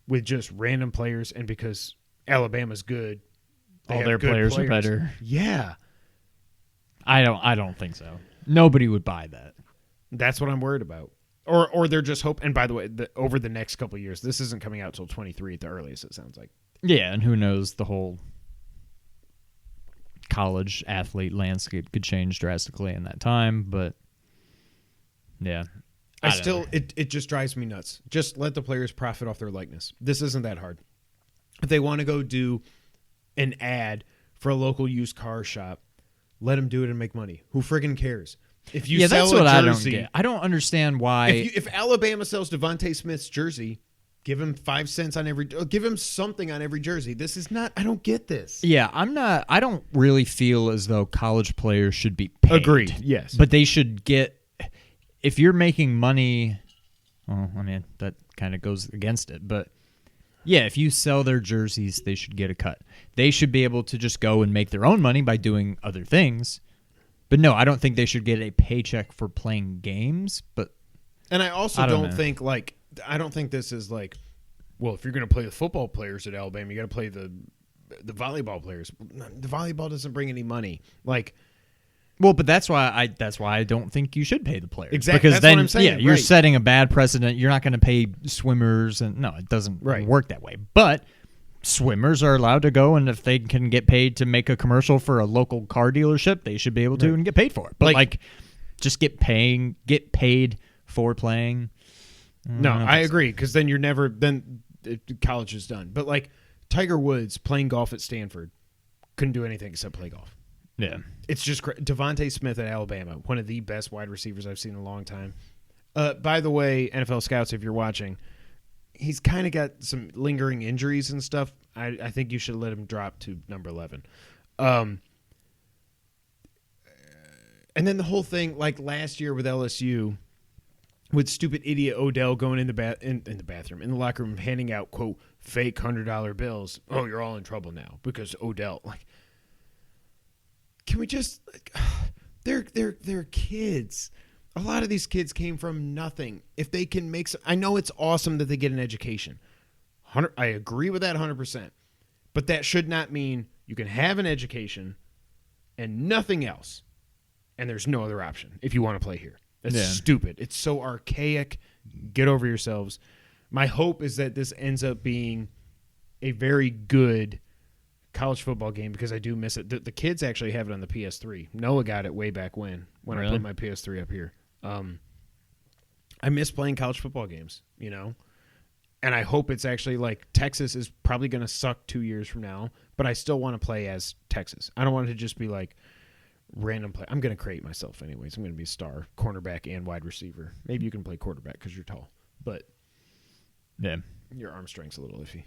with just random players, and because Alabama's good, all their players are better? Yeah. I don't think so. Nobody would buy that. That's what I'm worried about. Or they're just hoping. And by the way, over the next couple of years, this isn't coming out till 23 at the earliest, it sounds like. Yeah, and who knows, the whole college athlete landscape could change drastically in that time, but yeah. It just drives me nuts. Just let the players profit off their likeness. This isn't that hard. If they want to go do an ad for a local used car shop, let them do it and make money. Who friggin' cares? If you Yeah, sell that's a what I don't jersey, get. I don't understand why. if Alabama sells Devontae Smith's jersey, give him 5 cents on every. Give him something on every jersey. This is not. I don't get this. Yeah, I don't really feel as though college players should be paid. Agreed. Yes, but they should get. If you're making money, well, I mean that kind of goes against it. But yeah, if you sell their jerseys, they should get a cut. They should be able to just go and make their own money by doing other things. But no, I don't think they should get a paycheck for playing games. But and I also don't think I don't think this is like, well, if you're going to play the football players at Alabama, you got to play the volleyball players. The volleyball doesn't bring any money. Like, well, but that's why I don't think you should pay the players. Exactly. Because that's then, what I'm saying. yeah, you're right. setting a bad precedent. You're not going to pay swimmers, and no, it doesn't work that way. But swimmers are allowed to go, and if they can get paid to make a commercial for a local car dealership, they should be able to and get paid for it. But like just get paid for playing. No, I agree, because then you're never college is done. But like Tiger Woods playing golf at Stanford couldn't do anything except play golf. Yeah, it's just Devontae Smith at Alabama, one of the best wide receivers I've seen in a long time. By the way, NFL scouts, if you're watching, he's kind of got some lingering injuries and stuff. I think you should let him drop to number 11. And then the whole thing, like last year with LSU, with stupid idiot Odell going in the bathroom, in the locker room, handing out, quote, fake $100 bills. Oh, you're all in trouble now because Odell. Like, can we just? Like, they're kids. A lot of these kids came from nothing. If they can make some, I know it's awesome that they get an education. I agree with that 100%. But that should not mean you can have an education and nothing else, and there's no other option if you want to play here. That's stupid. It's so archaic. Get over yourselves. My hope is that this ends up being a very good college football game, because I do miss it. The kids actually have it on the PS3. Noah got it way back when I put my PS3 up here. I miss playing college football games, you know? And I hope it's actually like Texas is probably going to suck 2 years from now, but I still want to play as Texas. I don't want it to just be like random play. I'm going to create myself anyways. I'm going to be a star, cornerback and wide receiver. Maybe you can play quarterback because you're tall, but yeah, your arm strength's a little iffy.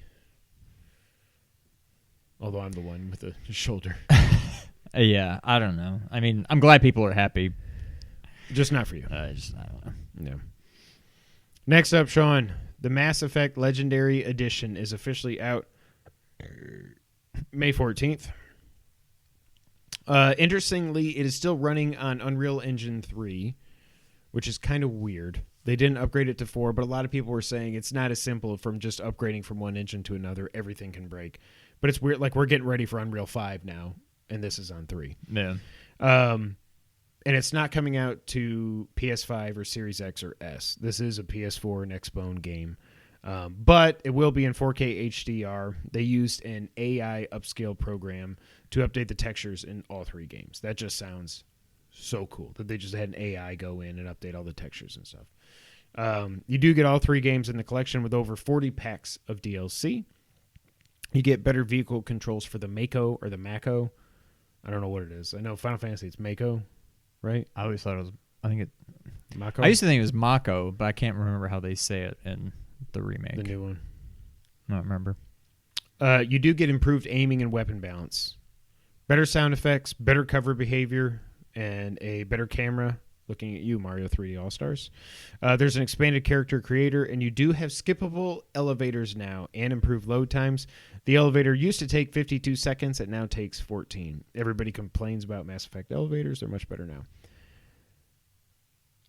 Although I'm the one with the shoulder. Yeah, I don't know. I mean, I'm glad people are happy. Just not for you. I don't know. No. Next up, Sean, the Mass Effect Legendary Edition is officially out May 14th. Interestingly, it is still running on Unreal Engine 3, which is kind of weird. They didn't upgrade it to 4, but a lot of people were saying it's not as simple from just upgrading from one engine to another. Everything can break. But it's weird. Like, we're getting ready for Unreal 5 now, and this is on 3. Yeah. And it's not coming out to PS5 or Series X or S. This is a PS4 and Xbone game. But it will be in 4K HDR. They used an AI upscale program to update the textures in all 3 games. That just sounds so cool that they just had an AI go in and update all the textures and stuff. You do get all 3 games in the collection with over 40 packs of DLC. You get better vehicle controls for the Mako or the Mako. I don't know what it is. I know Final Fantasy, it's Mako, right? I always thought it was, I think it, Mako? I used to think it was Mako, but I can't remember how they say it in the remake. The new one. I don't remember. You do get improved aiming and weapon balance. Better sound effects, better cover behavior, and a better camera. Looking at you, Mario 3D All-Stars. There's an expanded character creator, and you do have skippable elevators now and improved load times. The elevator used to take 52 seconds. It now takes 14. Everybody complains about Mass Effect elevators. They're much better now.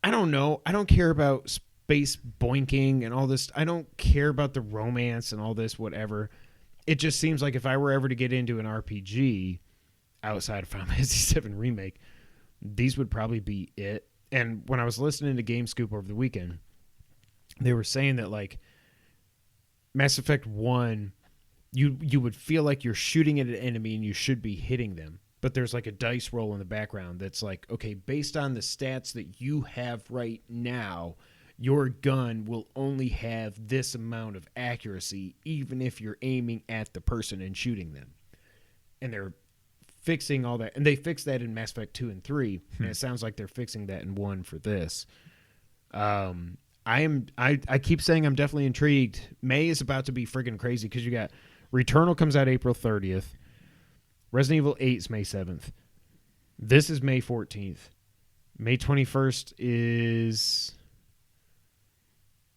I don't know. I don't care about space boinking and all this. I don't care about the romance and all this, whatever. It just seems like if I were ever to get into an RPG outside of Final Fantasy VII Remake, these would probably be it. And when I was listening to Game Scoop over the weekend, they were saying that like Mass Effect 1, you would feel like you're shooting at an enemy and you should be hitting them. But there's like a dice roll in the background that's like, okay, based on the stats that you have right now, your gun will only have this amount of accuracy even if you're aiming at the person and shooting them. And they're fixing all that, and they fixed that in Mass Effect 2 and 3, and it sounds like they're fixing that in 1 for this. I keep saying I'm definitely intrigued. May is about to be friggin' crazy because you got Returnal comes out April 30th. Resident Evil 8 is May 7th. This is May 14th. May 21st is...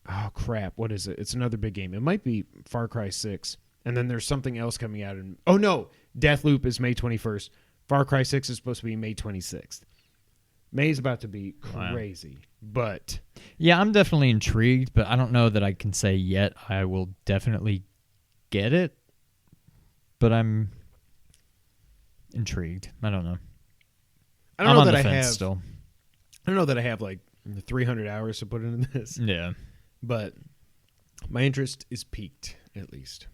Oh, crap. What is it? It's another big game. It might be Far Cry 6. And then there's something else coming out. Oh, no. Deathloop is May 21st. Far Cry 6 is supposed to be May 26th. May is about to be crazy. Wow. But... Yeah, I'm definitely intrigued, but I don't know that I can say yet I will definitely get it. But I'm intrigued. I don't know. I don't know that I have... Still. I don't know that I have like 300 hours to put into this. Yeah. But my interest is piqued, at least.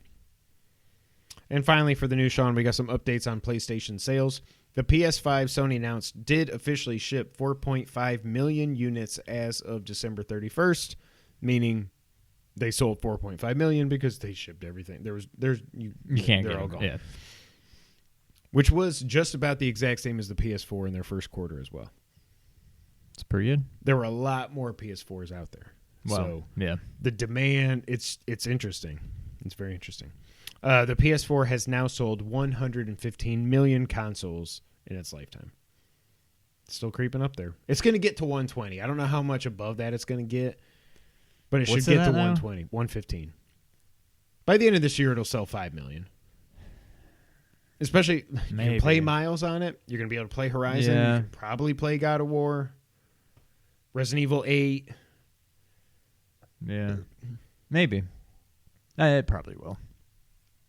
And finally, for the news, Sean, we got some updates on PlayStation sales. The PS5, Sony announced, did officially ship 4.5 million units as of December 31st, meaning they sold 4.5 million because they shipped everything. You can't get all gone. Yeah. Which was just about the exact same as the PS4 in their first quarter as well. It's pretty good. There were a lot more PS4s out there. Wow. So yeah. The demand, it's interesting. It's very interesting. The PS4 has now sold 115 million consoles in its lifetime. It's still creeping up there. It's going to get to 120. I don't know how much above that it's going to get, but it should get to 120, 115. By the end of this year, it'll sell 5 million. Especially, you can play Miles on it. You're going to be able to play Horizon. Yeah. You can probably play God of War. Resident Evil 8. Yeah. Maybe. It probably will.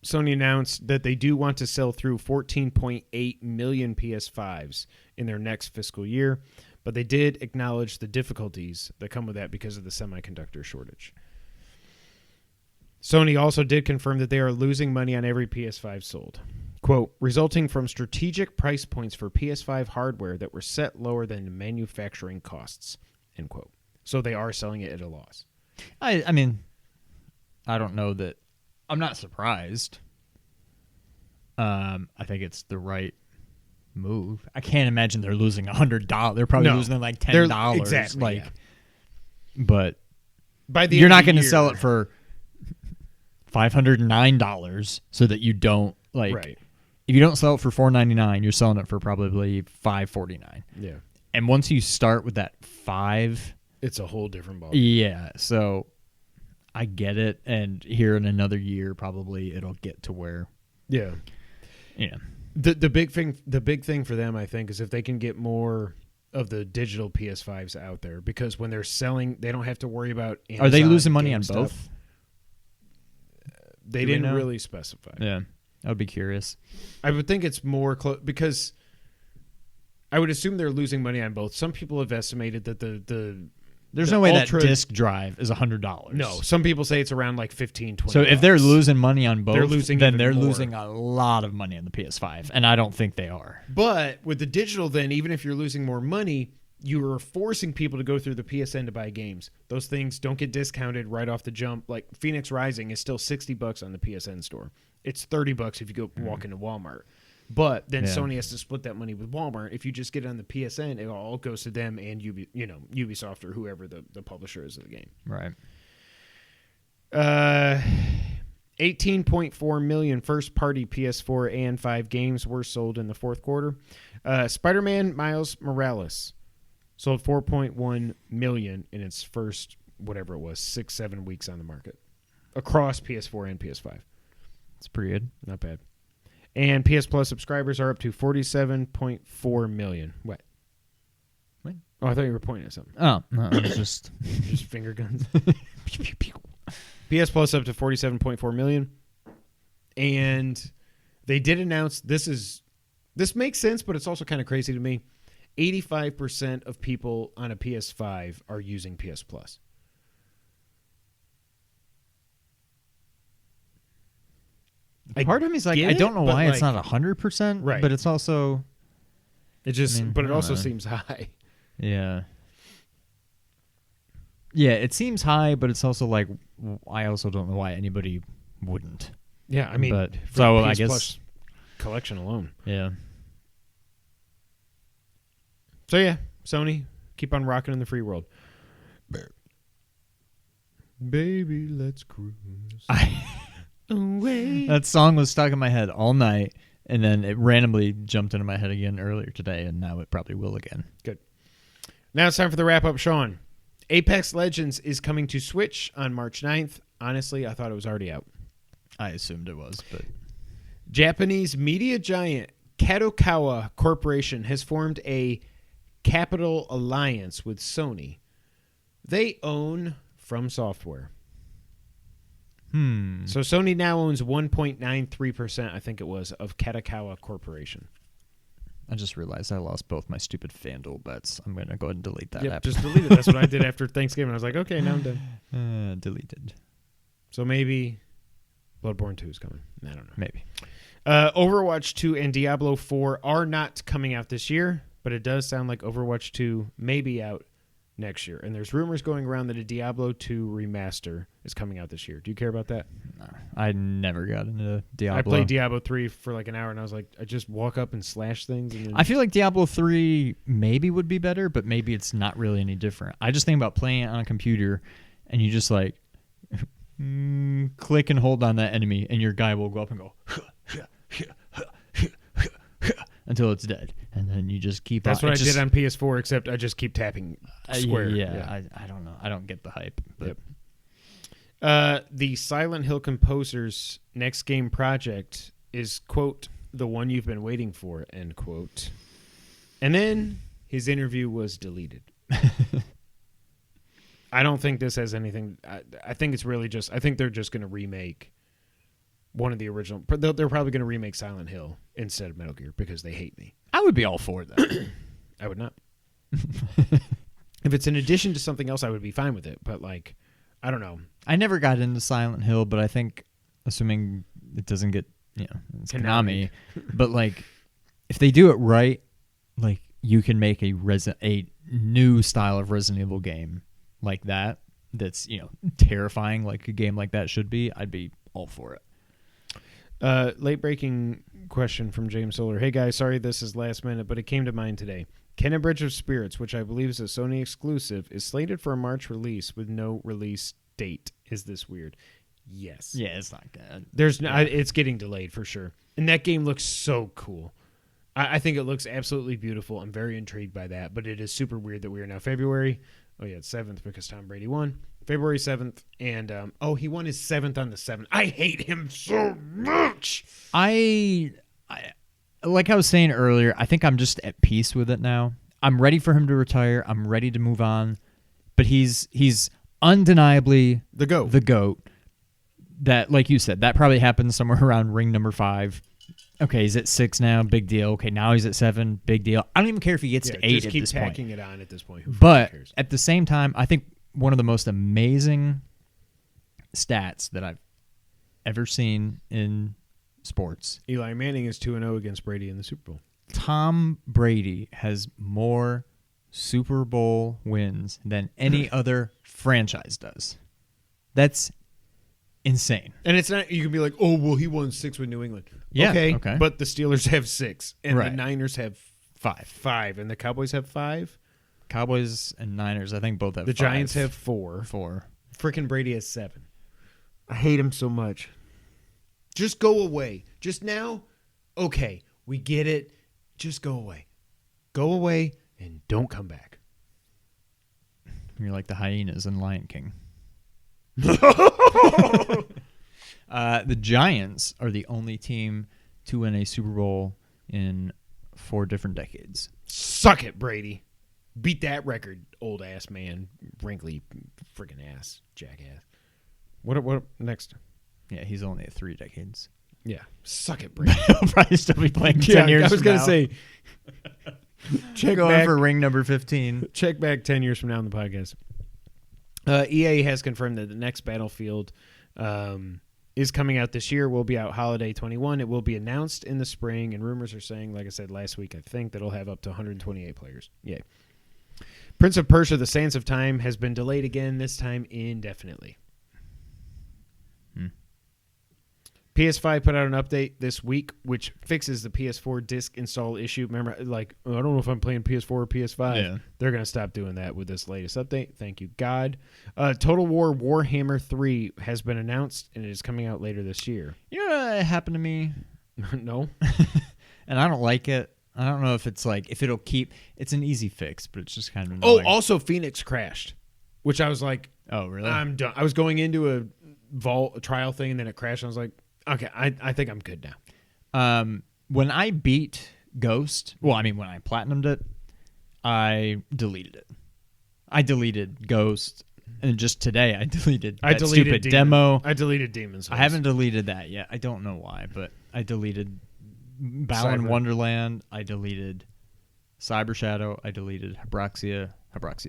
Sony announced that they do want to sell through 14.8 million PS5s in their next fiscal year, but they did acknowledge the difficulties that come with that because of the semiconductor shortage. Sony also did confirm that they are losing money on every PS5 sold. Quote, resulting from strategic price points for PS5 hardware that were set lower than manufacturing costs, end quote. So they are selling it at a loss. I mean, I don't know that. I'm not surprised. I think it's the right move. I can't imagine they're losing $100. They're probably losing like $10. Exactly. Like, yeah. But by the you're end not of the going to year, sell it for $509 so that you don't like. Right. If you don't sell it for $499, you're selling it for probably $549. Yeah. And once you start with that 5, it's a whole different ball. Yeah. So I get it, and here in another year, probably it'll get to where. Yeah. Yeah. The big thing for them, I think, is if they can get more of the digital PS5s out there, because when they're selling, they don't have to worry about Amazon. Are they losing money on GameStop. both? They didn't really specify. Yeah. I would be curious. I would think it's more close because I would assume they're losing money on both. Some people have estimated that there's the no way Ultra, that disk drive is $100. No, some people say it's around like $15, $20. So if they're losing money on both, then they're more. losing a lot of money on the PS5, and I don't think they are. But with the digital, then even if you're losing more money, you are forcing people to go through the PSN to buy games. Those things don't get discounted right off the jump. Like Fenyx Rising is still $60 on the PSN store. It's $30 if you go walk into Walmart. But then Sony has to split that money with Walmart. If you just get it on the PSN, it all goes to them and Ubisoft or whoever the publisher is of the game. Right. 18.4 million first-party PS4 and 5 games were sold in the fourth quarter. Spider-Man Miles Morales sold 4.1 million in its first, whatever it was, 6-7 weeks on the market across PS4 and PS5. It's pretty good. Not bad. And PS Plus subscribers are up to 47.4 million. What? Oh, I thought you were pointing at something. Oh, no, it was just finger guns. PS Plus up to 47.4 million. And they did announce this makes sense, but it's also kind of crazy to me. 85% of people on a PS5 are using PS Plus. Part of me is like, I don't know why it's not 100%, right? But it's also, it just, but it also seems high. Yeah. Yeah, it seems high, but it's also like, I also don't know why anybody wouldn't. Yeah, I mean, but so I guess Plus collection alone. Yeah. So yeah, Sony, keep on rocking in the free world. Baby, let's cruise away. That song was stuck in my head all night, and then it randomly jumped into my head again earlier today, and now it probably will again. Good. Now it's time for the wrap-up, Sean. Apex Legends is coming to Switch on March 9th. Honestly, I thought it was already out. I assumed it was, but... Japanese media giant Kadokawa Corporation has formed a capital alliance with Sony. They own From Software. So Sony now owns 1.93%, I think it was, of Kadokawa Corporation. I just realized I lost both my stupid FanDuel bets. I'm going to go ahead and delete that app. Just delete it. That's what I did after Thanksgiving. I was like, okay, now I'm done. Deleted. So maybe Bloodborne 2 is coming. I don't know. Maybe. Overwatch 2 and Diablo 4 are not coming out this year, but it does sound like Overwatch 2 may be out next year. And there's rumors going around that a Diablo 2 remaster is coming out this year. Do you care about that? No, I never got into Diablo. I played Diablo 3 for like an hour, and I was like, I just walk up and slash things. And I feel like Diablo 3 maybe would be better, but maybe it's not really any different. I just think about playing it on a computer, and you just like click and hold on that enemy, and your guy will go up and go until it's dead, and then you just keep. That's what I did on PS4, except I just keep tapping square. I don't know. I don't get the hype. But. Yep. The Silent Hill composer's next game project is, quote, the one you've been waiting for, end quote. And then his interview was deleted. I don't think this has anything. I think it's really just. I think they're just going to remake one of the original. They're probably going to remake Silent Hill instead of Metal Gear because they hate me. I would be all for that. I would not. If it's in addition to something else, I would be fine with it. But like, I don't know. I never got into Silent Hill, but I think, assuming it doesn't get, it's Konami, but like, if they do it right, like you can make a new style of Resident Evil game like that. That's terrifying, like a game like that should be. I'd be all for it. Late breaking question from James Solar. Hey guys, sorry this is last minute, but it came to mind today. Kenna Bridge of Spirits, which I believe is a Sony exclusive, is slated for a March release with no release date. Is this weird? Yes. Yeah, it's not good. It's getting delayed for sure. And that game looks so cool. I think it looks absolutely beautiful. I'm very intrigued by that, but it is super weird that we are now February. Oh yeah, it's 7th because Tom Brady won. February 7th, and he won his 7th on the 7th. I hate him so much. I like I was saying earlier, I think I'm just at peace with it now. I'm ready for him to retire. I'm ready to move on. But he's undeniably the GOAT. The GOAT. That, like you said, that probably happened somewhere around ring number 5. Okay, he's at 6 now, big deal. Okay, now he's at 7, big deal. I don't even care if he gets to 8 at this point. Just keep tacking it on at this point. But at the same time, I think one of the most amazing stats that I've ever seen in sports. Eli Manning is 2-0 against Brady in the Super Bowl. Tom Brady has more Super Bowl wins than any other franchise does. That's insane. And it's not, you can be like, oh, well, he won 6 with New England. Yeah, okay. But the Steelers have 6, and right. the Niners have 5, and the Cowboys have 5. Cowboys and Niners, I think both have 5. The Giants have 4. Frickin' Brady has 7. I hate him so much. Just go away. Just now, okay, we get it. Just go away. Go away and don't come back. You're like the hyenas in Lion King. The Giants are the only team to win a Super Bowl in 4 different decades. Suck it, Brady. Beat that record, old ass man, wrinkly friggin' ass, jackass. What next? Yeah, he's only at 3 decades. Yeah, suck it, Brady. He'll probably still be playing 10 years. I was going to say, check going back for ring number 15. Check back 10 years from now on the podcast. EA has confirmed that the next Battlefield is coming out this year. Will be out holiday 21. It will be announced in the spring, and rumors are saying, like I said last week, I think that it'll have up to 128 players. Yay. Prince of Persia: The Sands of Time has been delayed again, this time indefinitely. PS5 put out an update this week, which fixes the PS4 disc install issue. Remember, like, I don't know if I'm playing PS4 or PS5. Yeah. They're going to stop doing that with this latest update. Thank you, God. Total War Warhammer 3 has been announced, and it is coming out later this year. You know what happened to me? No? And I don't like it. I don't know if it's like, if it'll keep, it's an easy fix, but it's just kind of Oh, annoying. also Fenyx crashed, which I was like, Oh, really? I'm done. I was going into a trial thing, and then it crashed. And I was like, okay, I think I'm good now. When I beat Ghost, when I platinumed it, I deleted it. I deleted Ghost, and just today I deleted that stupid demo. I deleted Demon's Souls. I haven't deleted that yet. I don't know why, but I deleted Balan Wonderland. I deleted Cyber Shadow. I deleted Hybraxia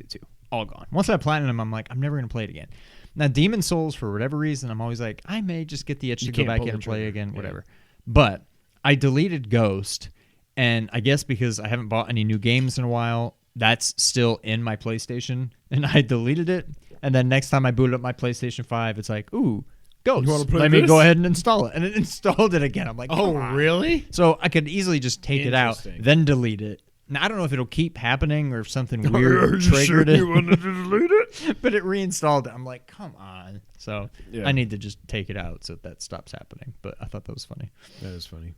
2. All gone. Once I platinum, I'm like, I'm never going to play it again. Now, Demon's Souls, for whatever reason, I'm always like, I may just get the itch to go back in and play again, whatever. But I deleted Ghost, and I guess because I haven't bought any new games in a while, that's still in my PlayStation, and I deleted it. And then next time I booted up my PlayStation 5, it's like, ooh, Ghost. Let me go ahead and install it. And it installed it again. I'm like, oh, really? So I could easily just take it out, then delete it. Now, I don't know if it'll keep happening or if something weird triggered it. You wanted to delete it? But it reinstalled it. I'm like, come on. So yeah. I need to just take it out so that stops happening. But I thought that was funny. That is funny.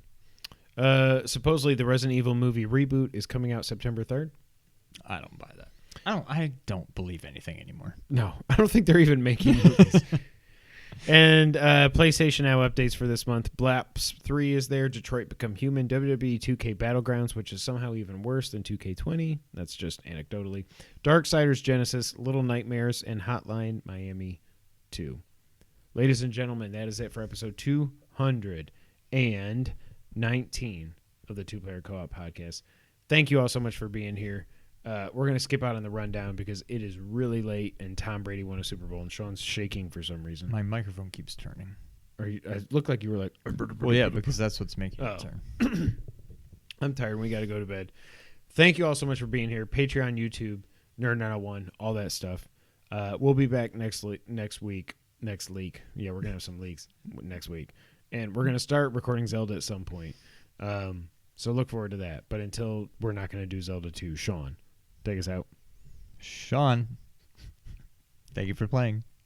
Supposedly the Resident Evil movie reboot is coming out September 3rd. I don't buy that. I don't believe anything anymore. No, I don't think they're even making movies. And PlayStation Now updates for this month. Blaps 3 is there. Detroit Become Human. WWE 2K Battlegrounds, which is somehow even worse than 2K20. That's just anecdotally. Darksiders Genesis, Little Nightmares, and Hotline Miami 2. Ladies and gentlemen, that is it for episode 219 of the Two Player Co-op Podcast. Thank you all so much for being here. We're going to skip out on the rundown because it is really late and Tom Brady won a Super Bowl and Sean's shaking for some reason. My microphone keeps turning. It looked like you were like... Well, yeah, because that's what's making it turn. I'm tired. We got to go to bed. Thank you all so much for being here. Patreon, YouTube, Nerd 901, all that stuff. We'll be back next week. Yeah, we're going to have some leaks next week. And we're going to start recording Zelda at some point. So look forward to that. But until we're not going to do Zelda 2, Sean, take us out. Sean, thank you for playing.